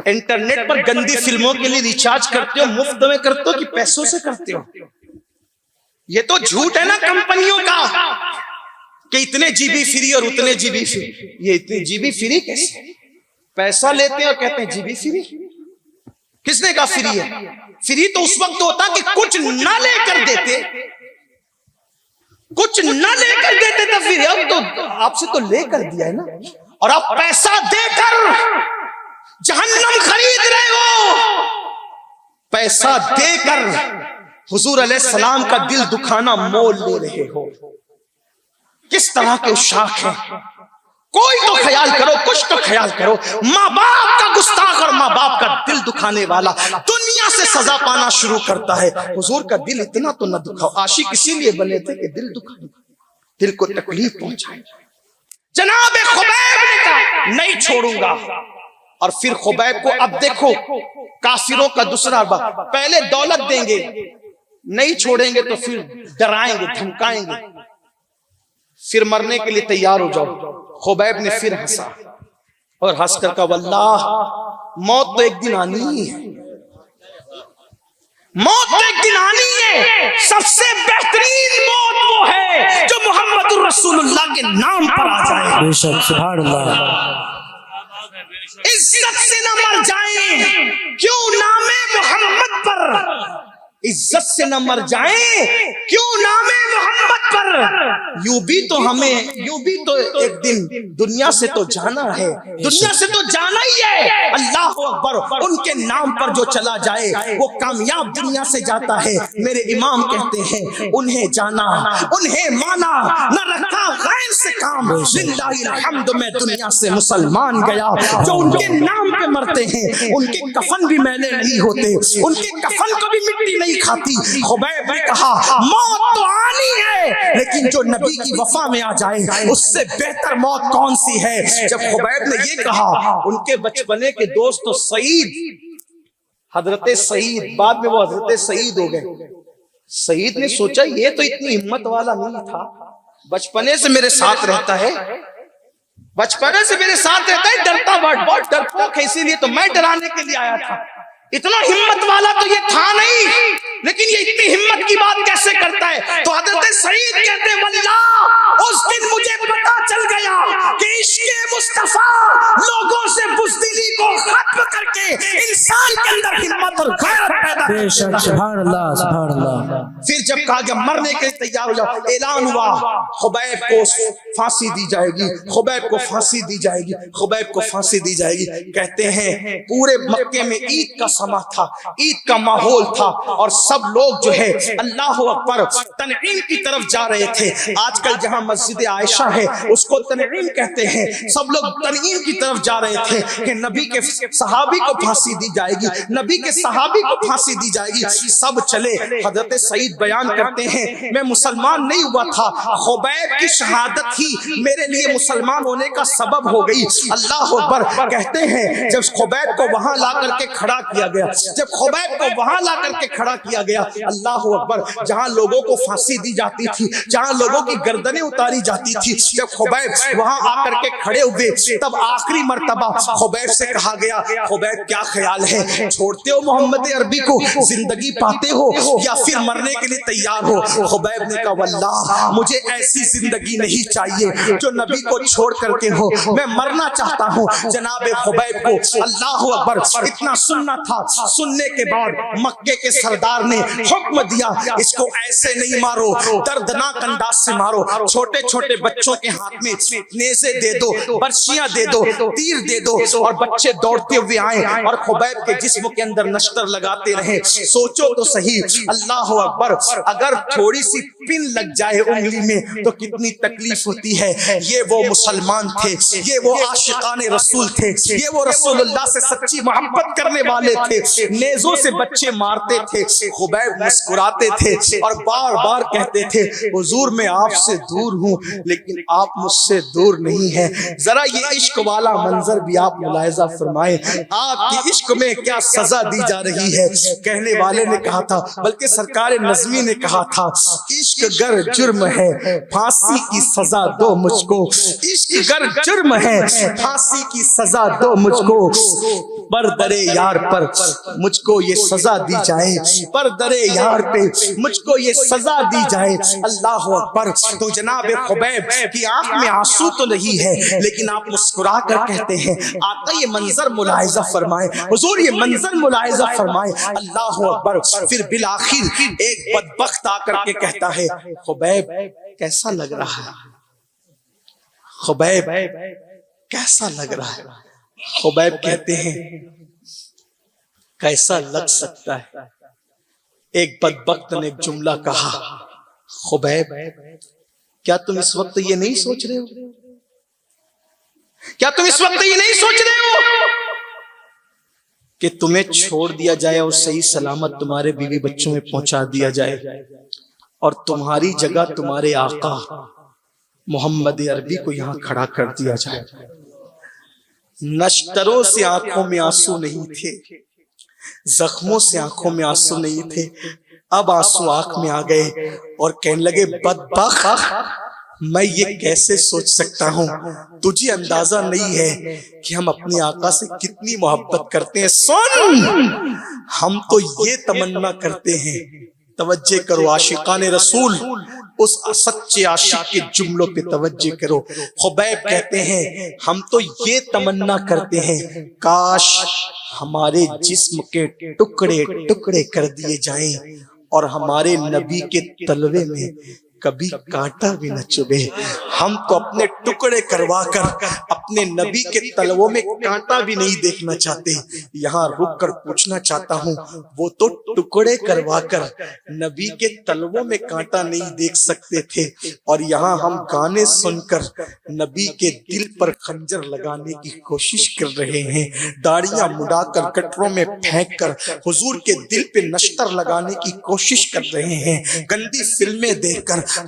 انٹرنیٹ پر گندی فلموں کے لیے ریچارج کرتے ہو مفت میں کرتے ہو کہ پیسوں سے کرتے ہو؟ یہ تو جھوٹ ہے نا کمپنیوں کا کہ اتنے جی بی فری اور اتنے جی بی فری. یہ اتنے جی بی فری کیسے؟ پیسہ لیتے ہیں اور کہتے ہیں جی بی فری. کس نے کہا فری ہے؟ فری تو اس وقت ہوتا کہ کچھ نہ لے کر دیتے، کچھ نہ لے کر دیتے تو فری. اب تو آپ سے تو لے کر دیا ہے نا، اور آپ پیسہ دے کر جہنم خرید رہے ہو. پیسہ دے کر حضور علیہ السلام کا دل دکھانا مول لے رہے ہو. کس طرح کے شاخ ہیں؟ کوئی تو خیال کرو، کچھ تو خیال کرو. ماں باپ کا گستاخ اور ماں باپ کا دل دکھانے والا دنیا سے سزا پانا شروع کرتا ہے. حضور کا دل اتنا تو نہ دکھاؤ. عاشق اسی لیے بنے تھے کہ دل دکھائیں، دل کو تکلیف پہنچائیں. جناب خبیب نے کہا نہیں چھوڑوں گا. اور پھر خبیب کو اب دیکھو کافروں کا دوسرا بات، پہلے دولت دیں گے، نہیں چھوڑیں گے تو پھر ڈرائیں گے، دھمکائیں گے، پھر مرنے کے لیے تیار ہو جاؤ. خبیب نے پھر ہنسا اور ہنس کر کہا واللہ موت تو ایک دن آنی ہی ہے، موت تو ایک دن آنی ہے. سب سے بہترین موت وہ ہے جو محمد الرسول اللہ کے نام پر آ جائے. بے شک. سبحان اللہ. عزت سے نہ مر جائیں، کیوں نام محمد پر عزت سے نہ مر جائیں، کیوں نام محمد پر. یوں بھی تو ہمیں، یوں بھی تو ایک دن دنیا سے تو جانا ہے، دنیا سے تو جانا ہی ہے. اللہ اکبر. ان کے نام پر جو چلا جائے وہ کامیاب دنیا سے جاتا ہے. میرے امام کہتے ہیں انہیں جانا، انہیں مانا، نہ رکھا غیر سے کام. للہ الحمد میں دنیا سے مسلمان گیا. جو ان کے نام پہ مرتے ہیں ان کے کفن بھی میلے نہیں ہوتے، ان کے کفن کو بھی مٹی نہیں کھاتی. خبیب نے کہا موت تو آنی ہے لیکن جو نبی کی وفا میں آ جائے اس سے بہتر موت کون سی ہے؟ جب خبیب نے یہ کہا، ان کے بچپنے کے دوست تو سعید، حضرت سعید، بعد میں وہ حضرت سعید ہو گئے۔ سعید نے سوچا یہ تو اتنی ہمت والا نہیں تھا، بچپنے سے میرے ساتھ رہتا ہے، بچپنے سے میرے ساتھ رہتا ہے، ڈرتا بہت ڈرپوک ہے، اسی لیے تو میں ڈرانے کے لیے آیا تھا، اتنا ہمت والا تو یہ تھا نہیں، لیکن یہ اتنی ہمت کی بات کیسے کرتا ہے؟ تو حضرت سعید کہتے ہیں واللہ اس دن مجھے پتا چل گیا کہ عشق مصطفیٰ لوگوں سے بزدلی کو ختم کر کے انسان کے اندر ہمت اور غیرت پیدا بے شک، سبحان اللہ سبحان اللہ۔ پھر جب کہا کہ مرنے کے لیے تیار ہو جاؤ، اعلان ہوا خبیب کو پھانسی دی جائے گی، خبیب کو پھانسی دی جائے گی، خبیب کو پھانسی دی جائے گی۔ کہتے ہیں پورے مکے میں عید کا سما تھا، عید کا ماحول تھا، اور سب لوگ جو ہے اللہ اکبر تنعیم کی طرف جا رہے تھے۔ آج کل جہاں مسجد عائشہ ہے اس کو تنعیم کہتے ہیں، سب لوگ تنعیم کی طرف جا رہے تھے کہ نبی کے صحابی کو پھانسی دی جائے گی، نبی کے صحابی کو پھانسی دی جائے گی، سب چلے۔ حضرت سعید بیان کرتے ہیں میں مسلمان نہیں ہوا تھا، خبیب کی شہادت ہی میرے لیے مسلمان ہونے کا سبب ہو گئی۔ اللہ اکبر۔ کہتے ہیں جب خبیب کو وہاں لا کر کے کھڑا کیا گیا، جب خبیب کو وہاں لا کر کے کھڑا کیا گیا، اللہ اکبر، جہاں لوگوں کو پھانسی دی جاتی تھی، جہاں لوگوں کی گردنیں اتاری جاتی تھی، جب خبیب وہاں آ کر کے کھڑے ہوئے تب آخری مرتبہ خبیب سے کہا گیا خبیب کیا خیال ہے، چھوڑتے ہو محمد عربی کو، زندگی پاتے ہو یا پھر مرنے کے لیے تیار ہو؟ خبیب نے کہا واللہ مجھے ایسی زندگی نہیں چاہیے جو نبی کو چھوڑ کر کے ہو، میں مرنا چاہتا ہوں۔ جناب خبیب کو اللہ اکبر اتنا سننا تھا، سننے کے بعد مکے کے سردار نے حکم دیا اس کو ایسے نہیں مارو، دردناک انداز سے مارو، چھوٹے چھوٹے بچوں کے ہاتھ میں نیزے دے دو، برچیاں دے دو، تیر دے دو، اور بچے دوڑتے ہوئے آئیں اور خبیب کے جسم کے اندر نشتر لگاتے رہے۔ سوچو تو صحیح، اللہ اکبر، اگر تھوڑی سی پن لگ جائے انگلی میں تو کتنی تکلیف ہوتی ہے۔ یہ وہ مسلمان تھے، یہ وہ عاشقان رسول تھے، یہ وہ رسول اللہ سے سچی محبت کرنے والے تھے، نیزوں سے بچے مارتے تھے۔ خبیب مسکراتے تھے اور بار بار کہتے تھے حضور میں آپ سے دور ہوں لیکن آپ مجھ سے دور نہیں ہیں۔ ذرا یہ عشق والا منظر بھی آپ ملاحظہ فرمائیں، آپ کی عشق میں کیا سزا دی جا رہی ہے۔ کہنے والے نے کہا تھا، بلکہ سرکار نظمی نے کہا تھا، عشق گر جرم ہے پھانسی کی سزا دو مجھ کو، عشق گر جرم ہے پھانسی کی سزا دو مجھ کو، پر درے یار پر مجھ کو یہ سزا دی جائے، پر درے یار پہ مجھ کو یہ سزا دی جائے۔ اللہ اکبر۔ تو جناب خبیب کی آنکھ میں آنسو تو نہیں ہے لیکن آپ مسکرا کر کہتے ہیں آقا یہ منظر ملاحظہ فرمائیں، حضور یہ منظر ملاحظہ فرمائیں۔ اللہ اکبر۔ پھر بالآخر ایک بدبخت آ کر کے کہتا ہے خبیب کیسا لگ رہا ہے، خبیب کیسا لگ رہا ہے؟ خبیب کہتے ہیں کیسا لگ سکتا ہے؟ ایک بدبخت نے ایک جملہ کہا، خبیب کیا تم اس وقت یہ نہیں سوچ رہے ہو، کیا تم اس وقت یہ نہیں سوچ رہے ہو کہ تمہیں چھوڑ دیا جائے اور صحیح سلامت تمہارے بیوی بچوں میں پہنچا دیا جائے اور تمہاری جگہ تمہارے آقا محمد عربی کو یہاں کھڑا کر دیا جائے؟ نشتروں سے آنکھوں میں آنسو نہیں تھے، زخموں سے آنکھوں میں آنسو نہیں تھے، اب آنسو آنکھ میں آ گئے اور کہنے لگے بدبخت میں یہ کیسے سوچ سکتا ہوں، تجھے اندازہ نہیں ہے کہ ہم اپنے آقا سے کتنی محبت کرتے ہیں۔ سن، ہم تو یہ تمنا کرتے ہیں، توجہ کرو عاشقان رسول، اس سچے عاشق کے جملوں پہ توجہ کرو۔ خبیب کہتے ہیں ہم تو یہ تمنا کرتے ہیں کاش ہمارے جسم کے ٹکڑے ٹکڑے کر دیے جائیں اور ہمارے نبی کے تلوے میں کبھی کانٹا بھی نہ چبھے۔ ہم تو اپنے ٹکڑے کروا کر اپنے نبی کے تلووں میں کانٹا بھی نہیں دیکھنا چاہتے۔ یہاں رک کر پوچھنا چاہتا ہوں، وہ تو ٹکڑے کروا کر نبی کے تلووں میں کانٹا نہیں دیکھ سکتے تھے اور یہاں ہم گانے سن کر نبی کے دل پر خنجر لگانے کی کوشش کر رہے ہیں، داڑیاں مڈا کر گٹروں میں پھینک کر حضور کے دل پہ نشتر لگانے کی کوشش کر رہے ہیں، گندی فلمیں دیکھ کر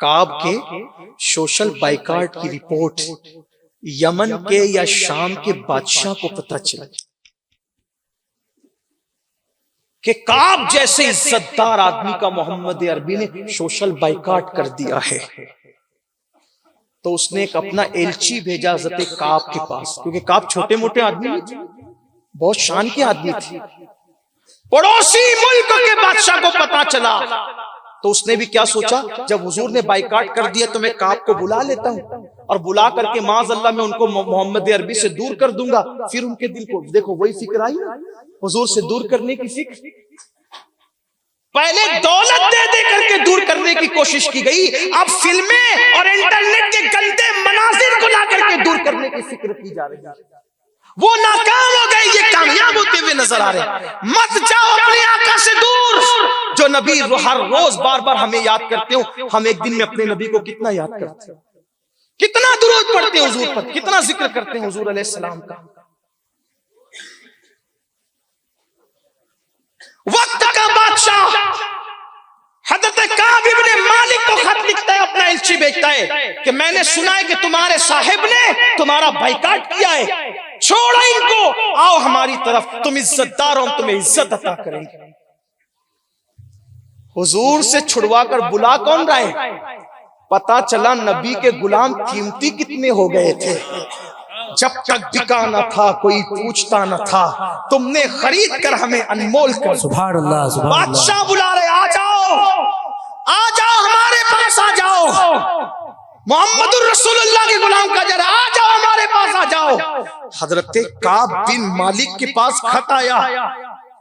کعب کے سوشل بائیکاٹ کی رپورٹ یمن کے یا شام کے بادشاہ کو پتہ چلا کہ کعب جیسے عزت دار آدمی کا محمد عربی نے سوشل بائیکاٹ کر دیا ہے، تو اس نے ایک اپنا ایلچی بھیجا حضرت کعب کے پاس، کیونکہ کعب چھوٹے موٹے آدمی نہیں تھے، بہت شان کے آدمی تھے۔ پڑوسی ملک کے بادشاہ کو پتا چلا تو اس نے بھی کیا سوچا، جب حضور نے بائیکاٹ کر دیا تو میں کعب کو بلا لیتا ہوں اور بلا کر کے معاذ اللہ میں ان کو محمد عربی سے دور کر دوں گا، پھر ان کے دل کو دیکھو وہی فکر آئی حضور سے دور کرنے کی فکر۔ پہلے دولت دے دے کر کے دور کرنے کی کوشش کی گئی، اب فلمیں اور انٹرنیٹ کے گندے مناظر کو لا کر کے دور کرنے کی فکر کی جا رہی ہے۔ وہ ناکام ہو گئے، یہ کامیاب ہوتے ہوئے نظر آ رہے ہیں۔ مت جاؤ اپنے آقا سے دور، جو نبی ہر روز بار بار ہمیں یاد کرتے ہو۔ ہم ایک دن میں اپنے نبی کو کتنا یاد کرتے ہیں، کتنا درود پڑھتے ہیں حضور پر، کتنا ذکر کرتے ہیں حضور علیہ السلام کا۔ وقت کا بادشاہ حضرت کعب ابن مالک کو خط لکھتا ہے، اپنا ایلچی بھیجتا ہے کہ میں نے سنا ہے کہ تمہارے صاحب نے تمہارا بائیکاٹ کیا ہے، چھوڑو ان کو، آؤ ہماری طرف، تم عزت دار ہو، ہم تمہیں عزت عطا کریں گے۔ حضور سے چھڑوا کر بلا کون رہا ہے؟ پتا چلا نبی کے غلام قیمتی کتنے ہو گئے تھے، جب تک بکا نہ تھا کوئی پوچھتا نہ تھا، تم نے خرید کر ہمیں انمول کر۔ سبحان اللہ، سبحان اللہ۔ بادشاہ بلا رہے، آ جاؤ آ جاؤ ہمارے پاس آ جاؤ، محمد الرسول اللہ کے غلام کا جرا، آ جاؤ ہمارے پاس آ جاؤ۔ حضرت کعب بن مالک کے پاس خط آیا،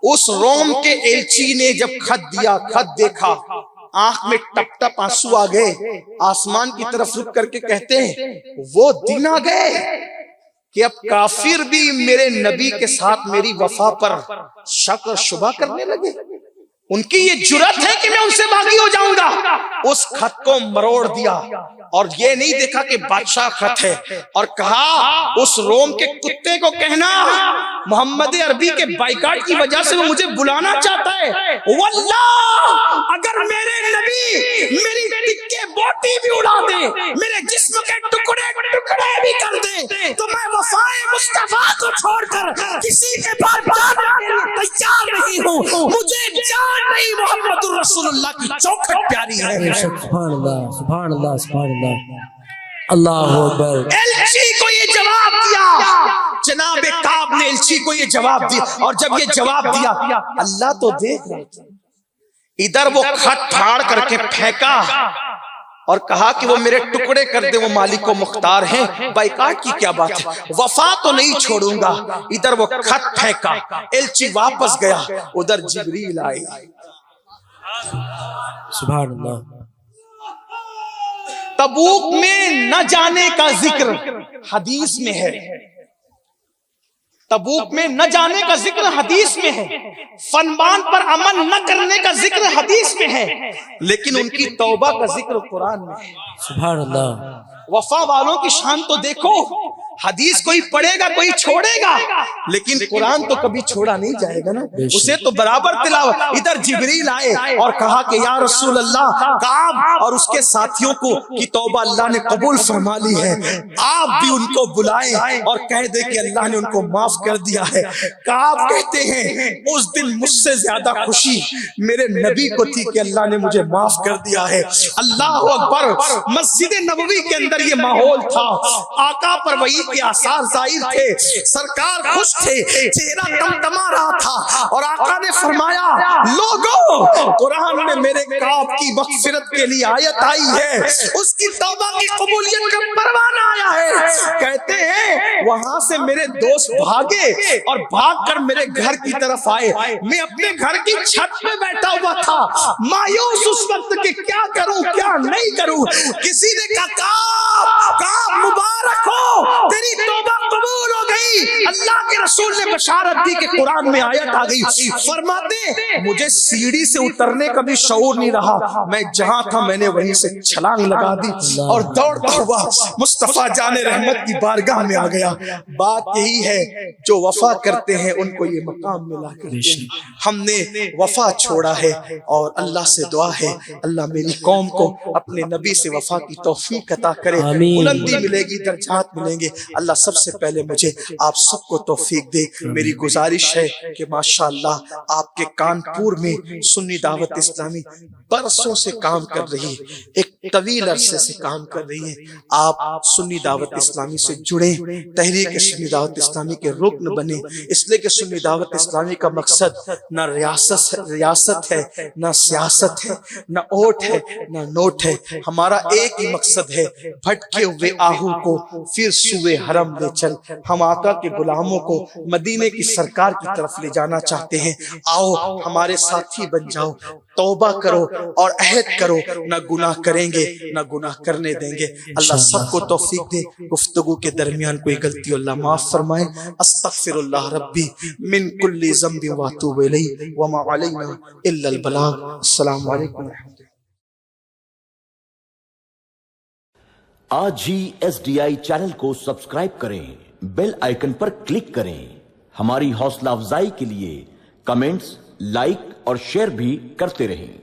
اس روم کے ایلچی نے جب خط دیا، خط دیکھا، آنکھ میں ٹپ ٹپ آنسو آ گئے، آسمان کی طرف رک کر کے کہتے ہیں وہ دن آ گئے کہ اب کافر بھی میرے نبی کے ساتھ میری وفا پر شک اور شبہ کرنے لگے، ان کی یہ جرت ہے کہ میں ان سے باغی ہو جاؤں گا۔ اس خط کو مروڑ دیا اور یہ نہیں دیکھا کہ بادشاہ خط ہے، اور کہا اس روم کے کتے کو کہنا محمد عربی کے بائیکاٹ کی وجہ سے وہ مجھے بلانا چاہتا ہے، واللہ اگر میرے نبی میری ٹکے بوٹی بھی اڑا دے، میرے جسم کے ٹکڑے ٹکڑے بھی کر دے، تو میں وفائے مصطفیٰ کو چھوڑ کر کسی کے پاس جانے کے لیے تیار نہیں ہوں، مجھے جان نہیں، محمد الرسول اللہ کی چوکھٹ پیاری ہے۔ سبحان اللہ، سبحان اللہ، سبحان اللہ، اللہ اکبر۔ ایلچی کو یہ جواب دیا، جناب کعب نے ایلچی کو یہ جواب دیا، اور جب یہ جواب دیا اللہ تو دیکھ رہے تھے، ادھر وہ خط پھاڑ کر کے پھینکا اور کہا کہ وہ میرے ٹکڑے کر دے، وہ مالک و مختار ہیں، بائیکاٹ کی کیا بات ہے، وفا تو نہیں چھوڑوں گا۔ ادھر وہ خط پھینکا، ایلچی واپس گیا، ادھر جبریل آئے۔ سبحان اللہ۔ تبوک میں نہ جانے کا ذکر حدیث میں ہے، تبوک میں نہ جانے کا ذکر حدیث میں ہے، فرمان پر عمل نہ کرنے کا ذکر حدیث میں ہے، لیکن ان کی توبہ کا ذکر قرآن میں ہے۔ سبحان اللہ۔ وفا والوں کی شان تو دیکھو، حدیث کوئی پڑھے گا کوئی چھوڑے گا، لیکن قرآن تو کبھی چھوڑا نہیں جائے گا نا، اسے تو برابر تلاوت۔ ادھر جبریل آئے اور کہا کہ یا رسول اللہ، کعب اور اس کے ساتھیوں کو کی توبہ اللہ نے قبول فرما لی ہے، آپ بھی ان کو بلائیں اور کہہ دے کہ اللہ نے ان کو معاف کر دیا ہے۔ کعب کہتے ہیں اس دن مجھ سے زیادہ خوشی میرے نبی کو تھی کہ اللہ نے مجھے معاف کر دیا ہے۔ اللہ اکبر۔ مسجد نبوی کے اندر یہ ماحول تھا، آقا پر وحی کے آثار ظاہر تھے، سرکار خوش تھے، چہرہ تمتما رہا تھا، اور آقا نے فرمایا لوگوں قرآن میں میرے کعب کی مغفرت کے لیے آیت آئی ہے، اس کی توبہ کی قبولیت کا پروانہ آیا ہے۔ کہتے ہیں وہاں سے میرے دوست بھاگے اور بھاگ کر میرے گھر کی طرف آئے، میں اپنے گھر کی چھت پہ بیٹھا ہوا تھا، مایوس اس وقت کہ کیا کروں کیا نہیں کروں۔ کسی نے کہا کعب مبارک ہو، تیری توبہ قبول قبول ہو گئی. اللہ کے رسول نے بشارت دی کہ قرآن میں آیت آ گئی. فرماتے مجھے سیڑھی سے اترنے کا بھی شعور نہیں رہا, میں جہاں تھا میں نے وہیں سے چھلانگ لگا دی اور دوڑتا ہوا مصطفیٰ جان رحمت کی بارگاہ میں آ گیا. بات یہی ہے, جو وفا کرتے ہیں ان کو یہ مقام ملا کرتے ہیں. ہم نے وفا چھوڑا ہے اور اللہ سے دعا ہے اللہ میری قوم کو اپنے نبی سے وفا کی توفیق عطا کرے. بلندی ملے گی, درجات ملیں گے. اللہ سب سے پہلے مجھے آپ سب کو توفیق دے. میری گزارش ہے کہ ماشاءاللہ آپ کے کانپور میں سنی دعوت اسلامی برسوں سے کام کر رہی ہے, ایک طویل عرصے سے کام کر رہی ہے. آپ سنی دعوت اسلامی سے جڑیں, تحریک سنی دعوت اسلامی کے رکن بنے, اس لیے کہ سنی دعوت اسلامی کا مقصد نہ ریاست ہے, نہ سیاست ہے, نہ اوٹ ہے, نہ نوٹ ہے. ہمارا ایک ہی مقصد ہے, بھٹکے ہوئے آہو کو پھر سوئے حرم لے چل. ہم آقا کے غلاموں کو مدینے کی سرکار کی طرف لے جانا چاہتے ہیں. آؤ ہمارے ساتھی بن جاؤ, توبہ کرو اور عہد کرو, نہ گناہ کریں گے نہ گناہ کرنے دیں گے. اللہ سب کو توفیق دے. گفتگو کے درمیان کوئی غلطی اللہ معاف فرمائے. استغفر اللہ ربی من کل ذنب واتوب الیہ وما علینا الا البلاغ. السلام علیکم ورحمۃ اللہ. آج ہی SDI چینل کو سبسکرائب کریں, بیل آئیکن پر کلک کریں. ہماری حوصلہ افزائی کے لیے کمنٹس, لائک اور شیئر بھی کرتے رہیں.